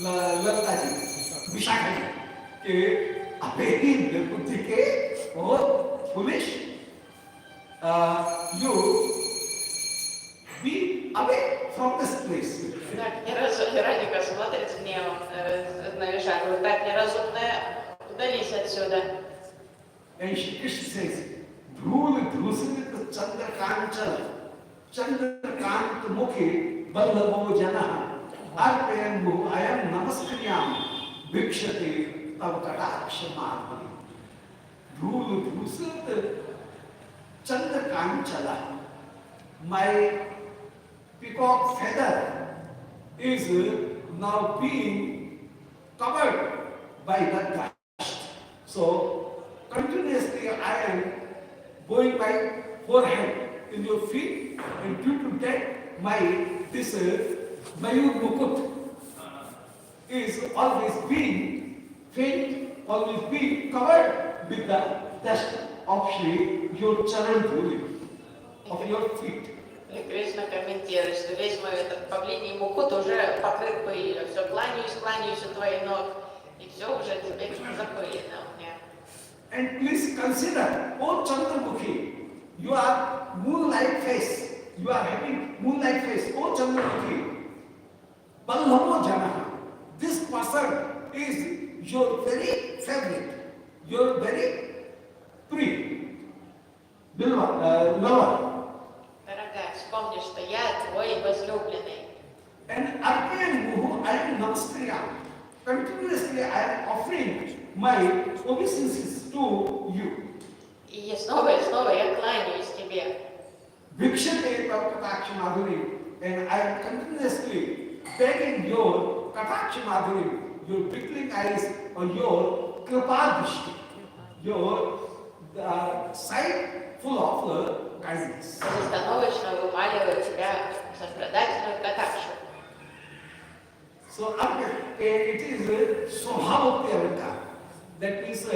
Lalitaji, Vishakhaji, कि अबेदी बुद्धि के और foolish, you be away from this place. Так, Радика смотрит с гневом на Вишаку. Так, неразумная, удались отсюда. And Shri Krishna says, Dhul Dhusit Chandra Kant Mukhi Ballabho Janaha Arpayangu Ayam Namaskriam Vikshati Tavkadakshamadhani. Dhul Dhusit Chandra Kanchala. My peacock feather is now being covered by the dust. So continuously I am going by forehead in your feet, and due to that my this Mayur Mukut is always being faint, always being covered with the dust of Shri, your charan dhuli, of your feet. И Кришна комментирует, что весь мой этот павлиний мукут уже покрыт пылью. Все, кланяюсь у твоих ног, и все уже теперь запылено у меня. And please consider, oh Chandramukhi, you are moon-like face, you are having moonlight face. Oh Chandramukhi, Ballamo Janaha. This person is your very favorite, your very lover. Дорогая, вспомни, что я твой возлюбленный. And Arpan Muhu, I am Namaskriya. Continuously I am offering my obeisances to you. И снова я кланяюсь тебе. Vikshate Katakshi Madhuri, and I am continuously begging your Katakshi Madhuri, your twinkling eyes or your Kripadrishti, your sight full of kindness. Безостановочно вымаливаю тебя сострадательную катакшу. So it is Swabhavakti. That means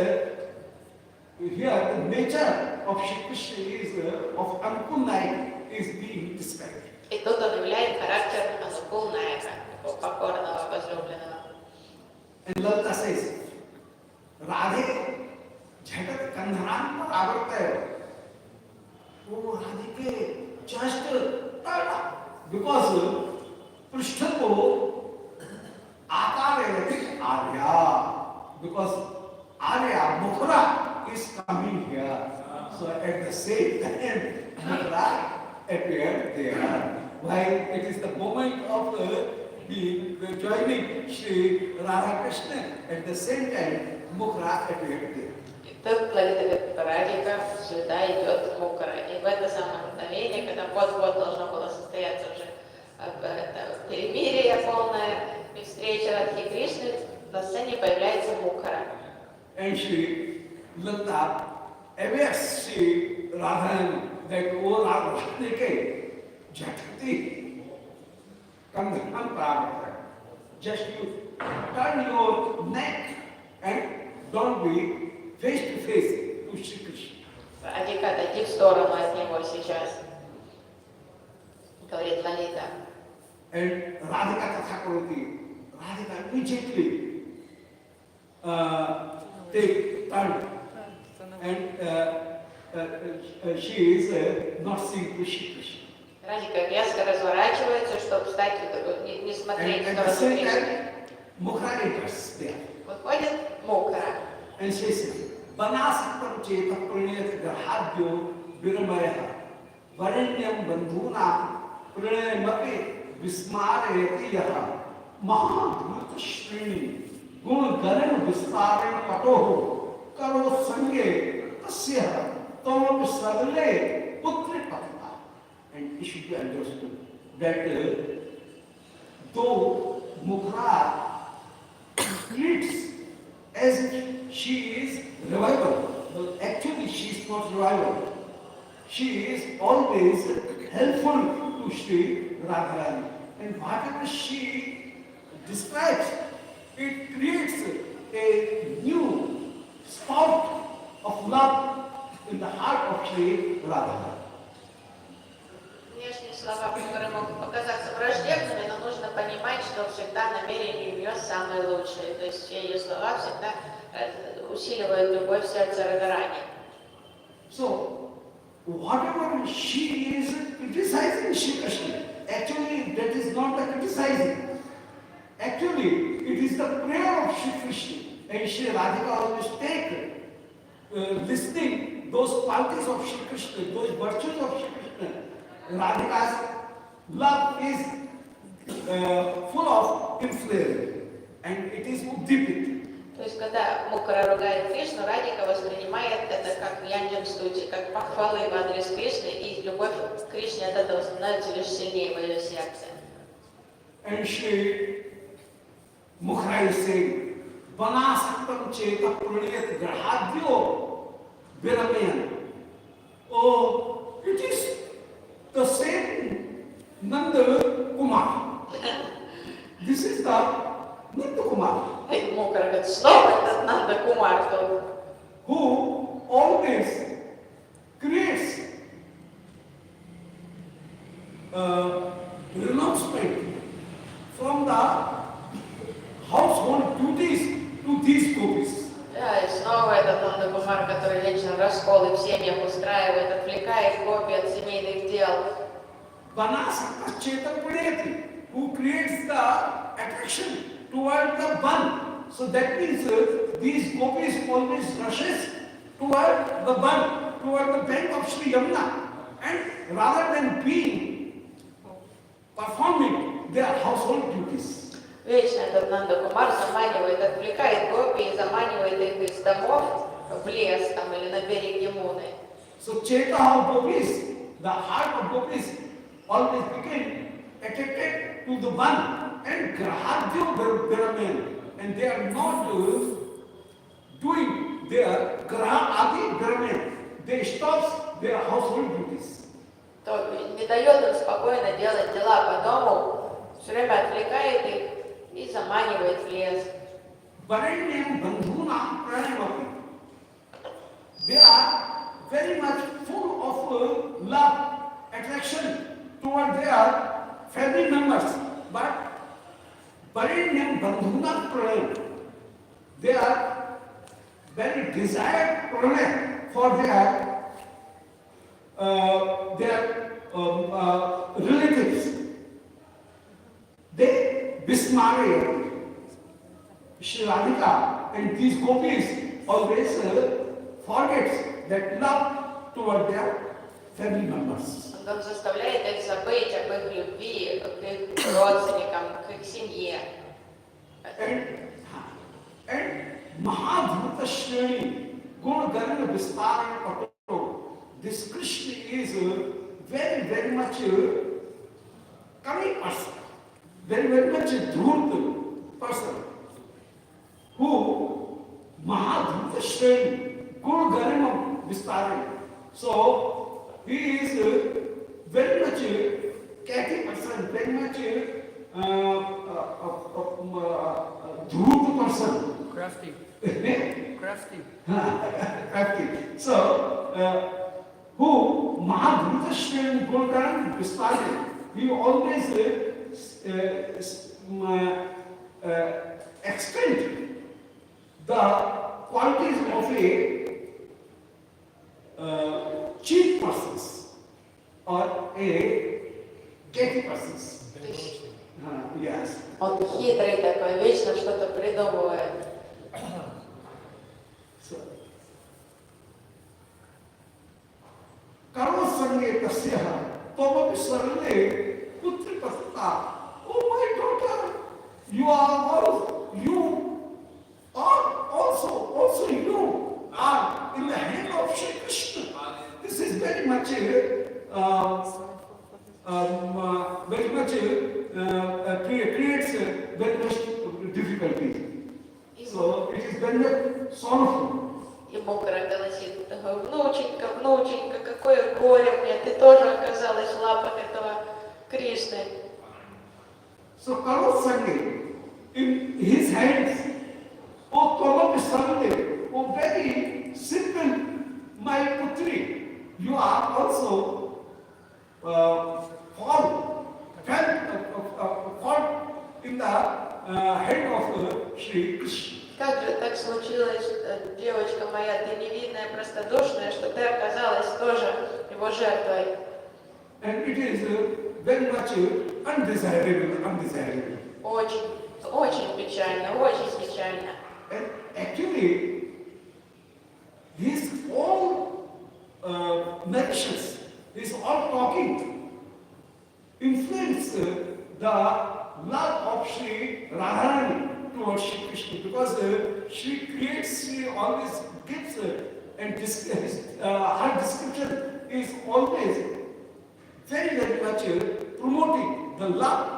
here the nature of Shri Krishna is of Ankunai is being described. И тут он являет характер Анукулнайка, покорного возлюбленного. And Lalita says, Radhe Jhagat Kandharan par avarta. Oh Radhike just turn up because Krishna ko Akare Arya, because Arya Mukhara is coming here. So at the same time, Mukhara appeared there. While it is the moment of the joining Shri Radha Krishna, at the same time, Mukhara appeared there. И тут Лалита Радика сюда идет Мукара. И в это самое мгновение, когда вот-вот должно было состояться уже перемирие полное, и встреча Радхи Кришны, на сцене появляется Мукара. And Shri Lalita awares Shri Radha that, oh Radha, Jatati, Kandhan Pravata. Just you turn your neck and don't be face to face to Shri Krishna. Радика, отойди в сторону от него сейчас, говорит Лалита. And Radhika Tathakarati, Radhika immediately take turn and she is not seeing Krishna. Радика резко разворачивается, чтобы встать, не смотреть в And at the сторону same Кришны. time, Mukhara enters there. Выходит Мукара. And she says, Banasakam cheta pranayat grahadyo viramaya varanyam bandhuna pranayamapi vismarayati yaha mahadruta shrini gun garan vistaran patoho karo sange tasya tom sadale putri patita. And it should be understood that though Mukhara treats as if she is revival, but actually she is not revival. She is always helpful to Shri Radharani. And whatever she describes, it creates a new spark of love in the heart of Shri Radharani. Внешние слова, которые могут показаться враждебными, но нужно понимать, что всегда намерения у нее самые лучшие. То есть все ее слова всегда усиливают любовь в сердце Радharani. So, whatever she is criticizing Shri Krishna, actually that is not the criticizing. Actually, it is the prayer of Shri Krishna. And Shri Radhika always take listening those qualities of Shri Krishna, those virtues of Shri Krishna. Radhika's love is full of influence and it is uddipit. То есть, когда Мукара ругает Кришну, Радика воспринимает это как янджан стути, как похвалы в адрес Кришны, и любовь к Кришне от этого становится лишь сильнее в ее сердце. And Shri Mukhara is saying, Vanasaktam cheta pranayat grahadyo viramayan. Oh, it is the same Nanda Kumar. This is the Nanda Kumar. И Мукара говорит, снова этот Нанда Кумар тут. Who always creates renouncement from the household duties to these gopis. Да, и снова этот Нанда Кумар, который вечно расколы в семьях устраивает, отвлекает гопи от семейных дел. Banasakta Chetan Pudayati, who creates the attraction toward the bun. So that means these gopis always rushes toward the bun, toward the bank of Sri Yamuna. And rather than performing their household duties. Вечно этот Нанда-Кумар заманивает, отвлекает гопи и заманивает их из домов в лес там, или на берег Ямуны. So Cheta of gopis, the heart of gopis always became attracted to the one and grahadyo dharamen. And they are not doing their graha adi dharamen. They stop their household duties. То не дает им спокойно делать дела по дому, все время отвлекает их и заманивает в лес. Varanyam bandhuna pranamapi. They are very much full of love, attraction toward their family members. But Varanyam bandhuna pranam. They are very desired pranam for their relatives. They Bismarck, Shri Radhika, and these gopis always forgets that love toward their family members. Он заставляет их забыть об их любви, к их родственникам, к их семье. And Mahadhuta Shreni, Guna Vistarana Pato, this Krishna is very, very much cunning person, very much a dhurt person, who Mahadhuta Shreni, Guna Vistarana. So he is very much catty person, very much dhurt person. Crafty. Crafty. Crafty. So, who Mahadhuta Shreni Gurgaran Vistari, he always extend the qualities of a cheap persons or a catty persons. Yes. Он хитрый такой, вечно что-то придумывает. Karo sange tasya tomapi sarale putri pasta. Oh my daughter, you are in the hand of Shri Krishna. This is very much creates very much difficulties. So it is very much sorrowful. Ему голосит, внученька, какое горе мне, ты тоже оказалась в лапах этого Кришны. So Karo Sange, in his hands, oh Toma Pisande, oh very simple, my putri, you are also fall in the hand of Shri Krishna. Как же так случилось, девочка моя, ты невинная, простодушная, что ты оказалась тоже его жертвой? And it is very much undesirable. Очень печально, очень печально. And actually, his all narrations, his all talking, influence the love of Sri Radharani towards Sri Krishna, because she creates, she always gives, and her description is always very much promoting the love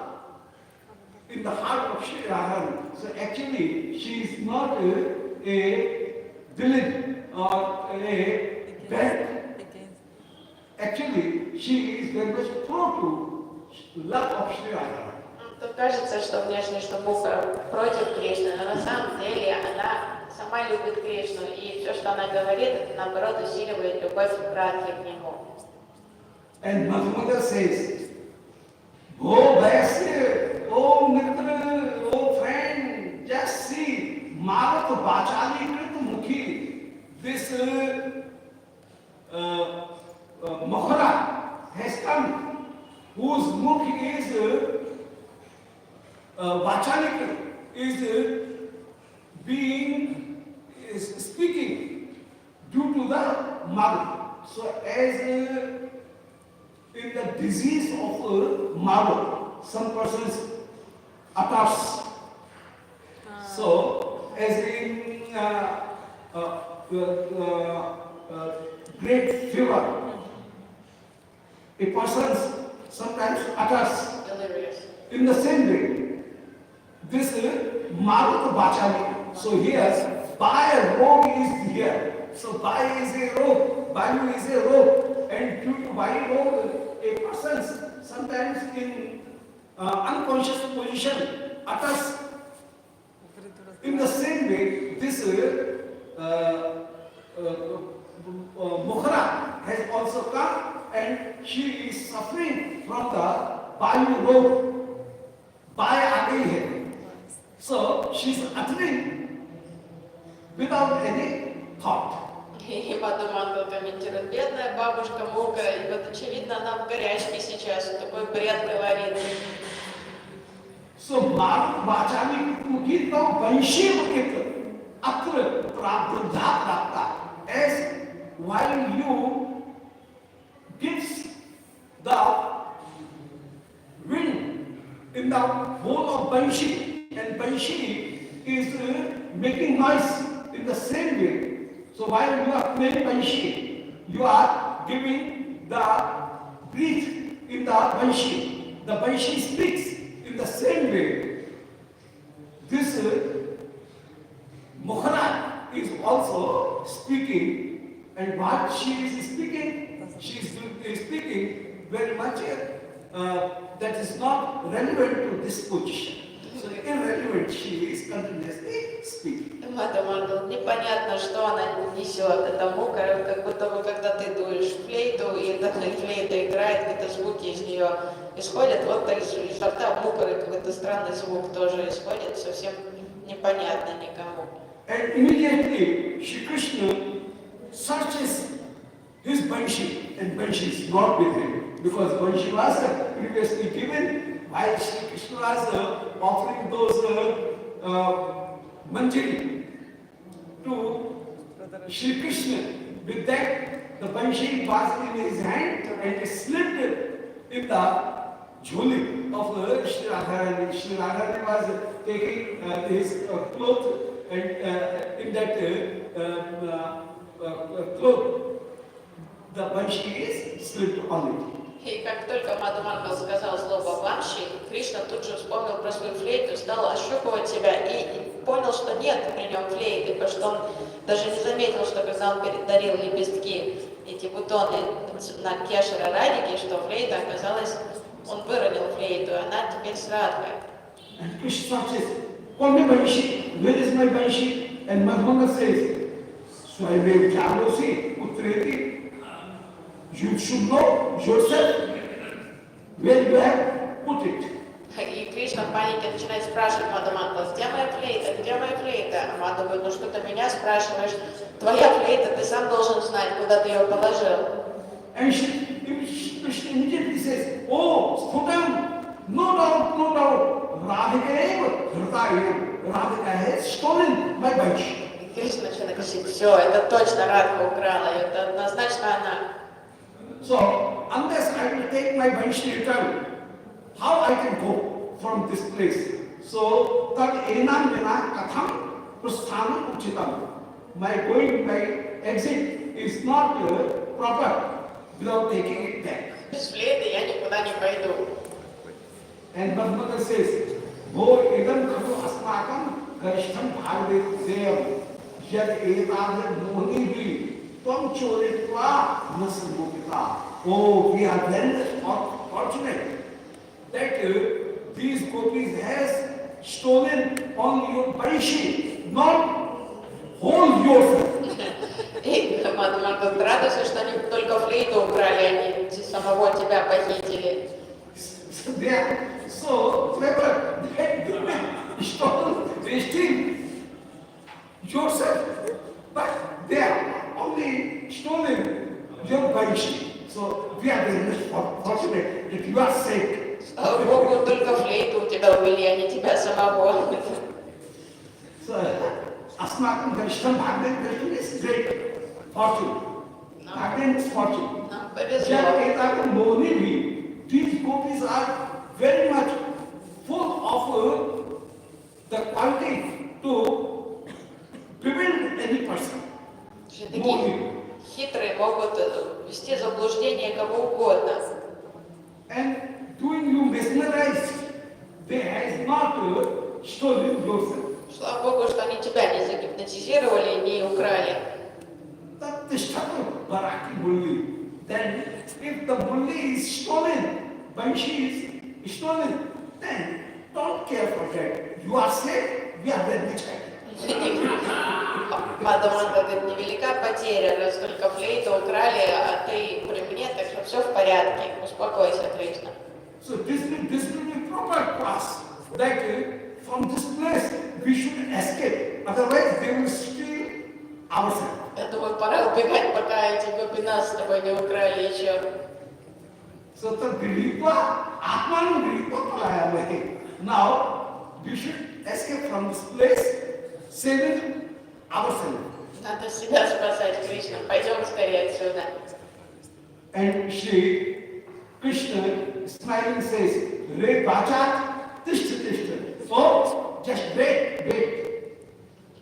in the heart of Sri Radharani. So actually, she is not a villain or a bad. Actually, she is very much pro to love of Sri Radharani. Тут кажется, что внешне, что Бука против Кришны, но на самом деле она сама любит Кришну, и все, что она говорит, это наоборот усиливает любовь Радхи к нему. And Madhumata says, oh Vaisya, oh Mitra, oh friend, just see, Marat Bachali Krit Mukhi, this Mohara has come whose mukh is vachalik, is speaking due to the mouth. So as in the disease of mouth, some persons utters. So as in great fever, a person sometimes utters. Delirious. In the same way, this Marut Bachali. So here, by rogue is here. So by is a rogue, Bayu is a rogue, and due to by rogue, a person sometimes in unconscious position utters. In the same way, this Mukhara has also come, and she is suffering from the Bayu rogue. By again. So she is uttering without any thought. И потом ангел комментирует, бедная бабушка Мука, и вот очевидно она в горячке сейчас, такой бред говорит. So Marut Vachami Mukito Banshi Mukito Atra Prabdha Prapta. As while you gives the wind in the bowl of Banshi, and Banshi is making noise in the same way. So while you are playing Banshi, you are giving the breath in the Banshi. The Banshi speaks in the same way. This Mukhara is also speaking, and what she is speaking, she is speaking very much that is not relevant to this position. So irrelevant, she is continuously speaking. Мадам ангел, непонятно, что она несет. Это мука, как будто бы когда ты дуешь в флейту, и эта флейта играет, какие-то звуки из нее исходят, вот так из рта мукры какой-то странный звук тоже исходит, совсем непонятно никому. And immediately Shri Krishna searches his Banshi, and Banshi is not with him, because Banshi was previously given while Shri Krishna was offering those manjari to Shri Krishna. With that, the Banshi was in his hand and it slipped in the jholi of Shri Radharani. Shri Radharani was taking his cloth, and in that cloth, the Banshi is slipped on it. И как только Мадам ангел сказал слово «банши», Кришна тут же вспомнил про свою флейту, стал ощупывать себя и понял, что нет при нем флейты, потому что он даже не заметил, что когда он дарил лепестки, эти бутоны на кешера радике, что флейта оказалась, он выронил флейту, и она теперь с Радхой. And Krishna says, "Call me Banshi. Where is my Banshi?" And Madhava says, "Swayam Jalosi Utreti." You should know yourself where you have put it. И Кришна в панике начинает спрашивать Мадам ангел, где моя флейта, где моя флейта? А Мадхава говорит, ну что ты меня спрашиваешь? Твоя флейта, ты сам должен знать, куда ты ее положил. And Krishna immediately says, "Oh, Sputam, no doubt, Radhika Radhika has stolen my Banshi." И Кришна начинает говорить, все, это точно Радха украла, это однозначно она. So, unless I will take my Banshi return, how I can go from this place? So, tad enam vina katham prasthanam uchitam. My exit is not proper without taking it back. Без флейты я никуда не пойду. And Madhava says, "Bo idam khatu asmakam garishtham bhagavad yad etad mohini bhi tvam choritva nasmukita." Oh, we are very fortunate that these gopis has stolen on your Banshi, not hold yourself. И Мадам ангел радуется, что они только флейту украли, они самого тебя похитили. So clever, they stole, they steal yourself, but they are only stolen your Banshi. So we are very much fortunate that you are sick. Слава Богу, только флейту у тебя увели, а не тебя самого. So, Asmakam Darshan Bhagavad Darshan is great fortune. Bhagavad is fortune. Нам повезло. Jayaketa Mohini bhi, these gopis are very much full of the quality to prevent any person. Все такие хитрые, могут ввести в заблуждение кого угодно. And doing you mesmerized, they has not stolen yourself. Слава Богу, что они тебя не загипнотизировали, не украли. That the struggle Baraki Bulli. Then if the bully is stolen, Banshi is stolen, then don't care for that. You are safe, we are very much happy. Мадаманда говорит, невелика потеря, раз только флейту украли, а ты при мне, так что все в порядке. Успокойся, Кришна. So this will be proper class. That from this place we should escape. Otherwise they will steal ourselves. Я думаю, пора убегать, пока эти гопи нас с тобой не украли еще. So the Gripa, Atman Gripa Palayamati. Now we should escape from this place, saving ourselves. Надо себя спасать, Кришна. Пойдем скорее отсюда. And Shri Krishna smiling says, Re Bachat Tishta Tishta. So just wait.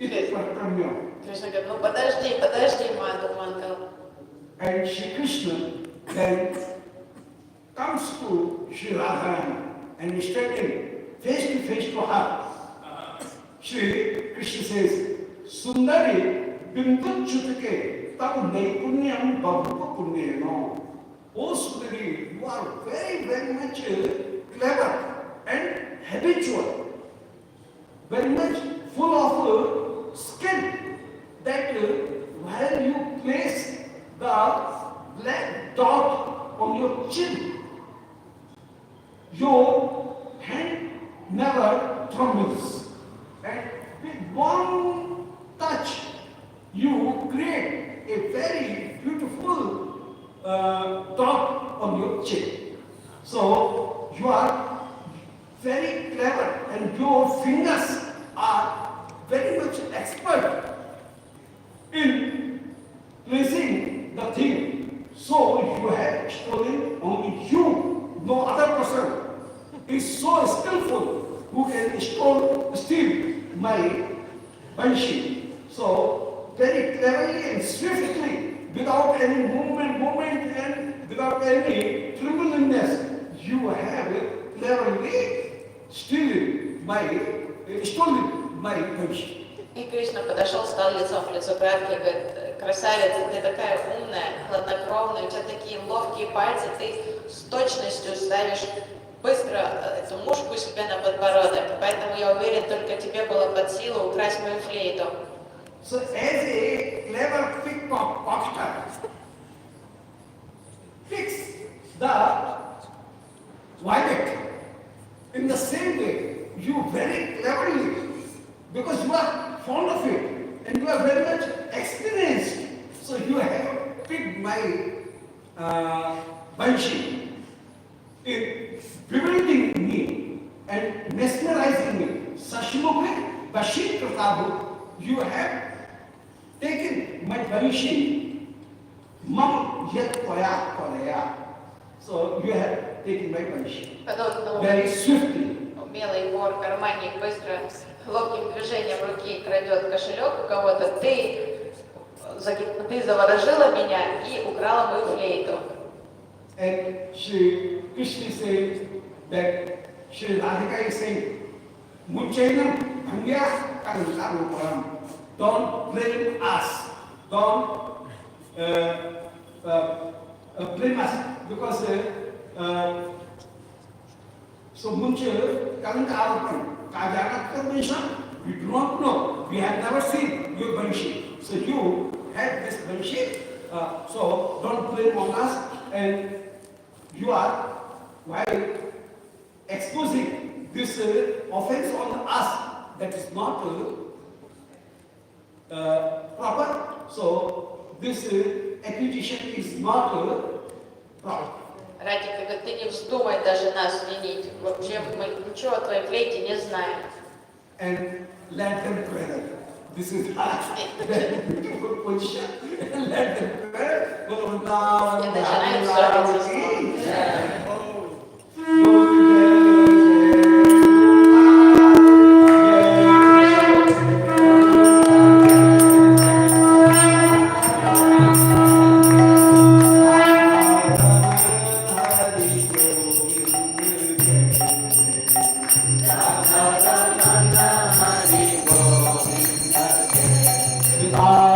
It is Pratramya. Кришна говорит, ну подожди, Мандал. And Shri Krishna then comes to Shri Radharani and standing face to face to her. Shri Krishna says, Sundari Bindut Chutake Tam Naipunyam Babu Punyano. Oh Sundari, you are very, very much clever and habitual, very much full of skill that while you place the black dot on your chin, your hand never trembles. And with one touch, you create a very beautiful dot on your chin. So you are very clever and your fingers are very much expert in placing the thing. So you have stolen only you, no other person is so skillful who can steal my banshee. So very cleverly and swiftly, without any movement and without any tremblingness, you have cleverly stolen my banshee. И Кришна подошел, стал лицом к лицу Радхи и говорит, красавица, ты такая умная, хладнокровная, у тебя такие ловкие пальцы, ты с точностью ставишь быстро эту мушку себе на подбородок, поэтому я уверен, только тебе было под силу украсть мою флейту. So as a clever pickpocket fix the violet, in the same way, you very cleverly, because you are fond of it and you are very much experienced, so you have picked my banshee in bewildering me and mesmerizing me. Sashmukhe Bashir Pratabu, you have taken my banshee, Mam Yat Koya Koya. So you have taken my banshee very swiftly. Умелый вор в кармане быстро, ловким движением руки крадет кошелек у кого-то, ты заворожила меня и украла мою флейту. And Shri Krishna says that Shri Radhika is saying, Munchainam Bhangya Karuparam. Don't blame us. Don't blame us because so Muncha Kalankarupan, Kajana Karmisha, we do not know. We have never seen your banshee. So you had this banshee, so don't blame on us. And you are, while exposing this offense on us, that is not proper. So this accusation is not proper. Радика говорит, ты не вздумай даже нас винить. Вообще мы ничего о твоей флейте не знаем. And let them pray. This is beautiful position. Let them pray. Oh, now, И начинают ссориться снова. Ah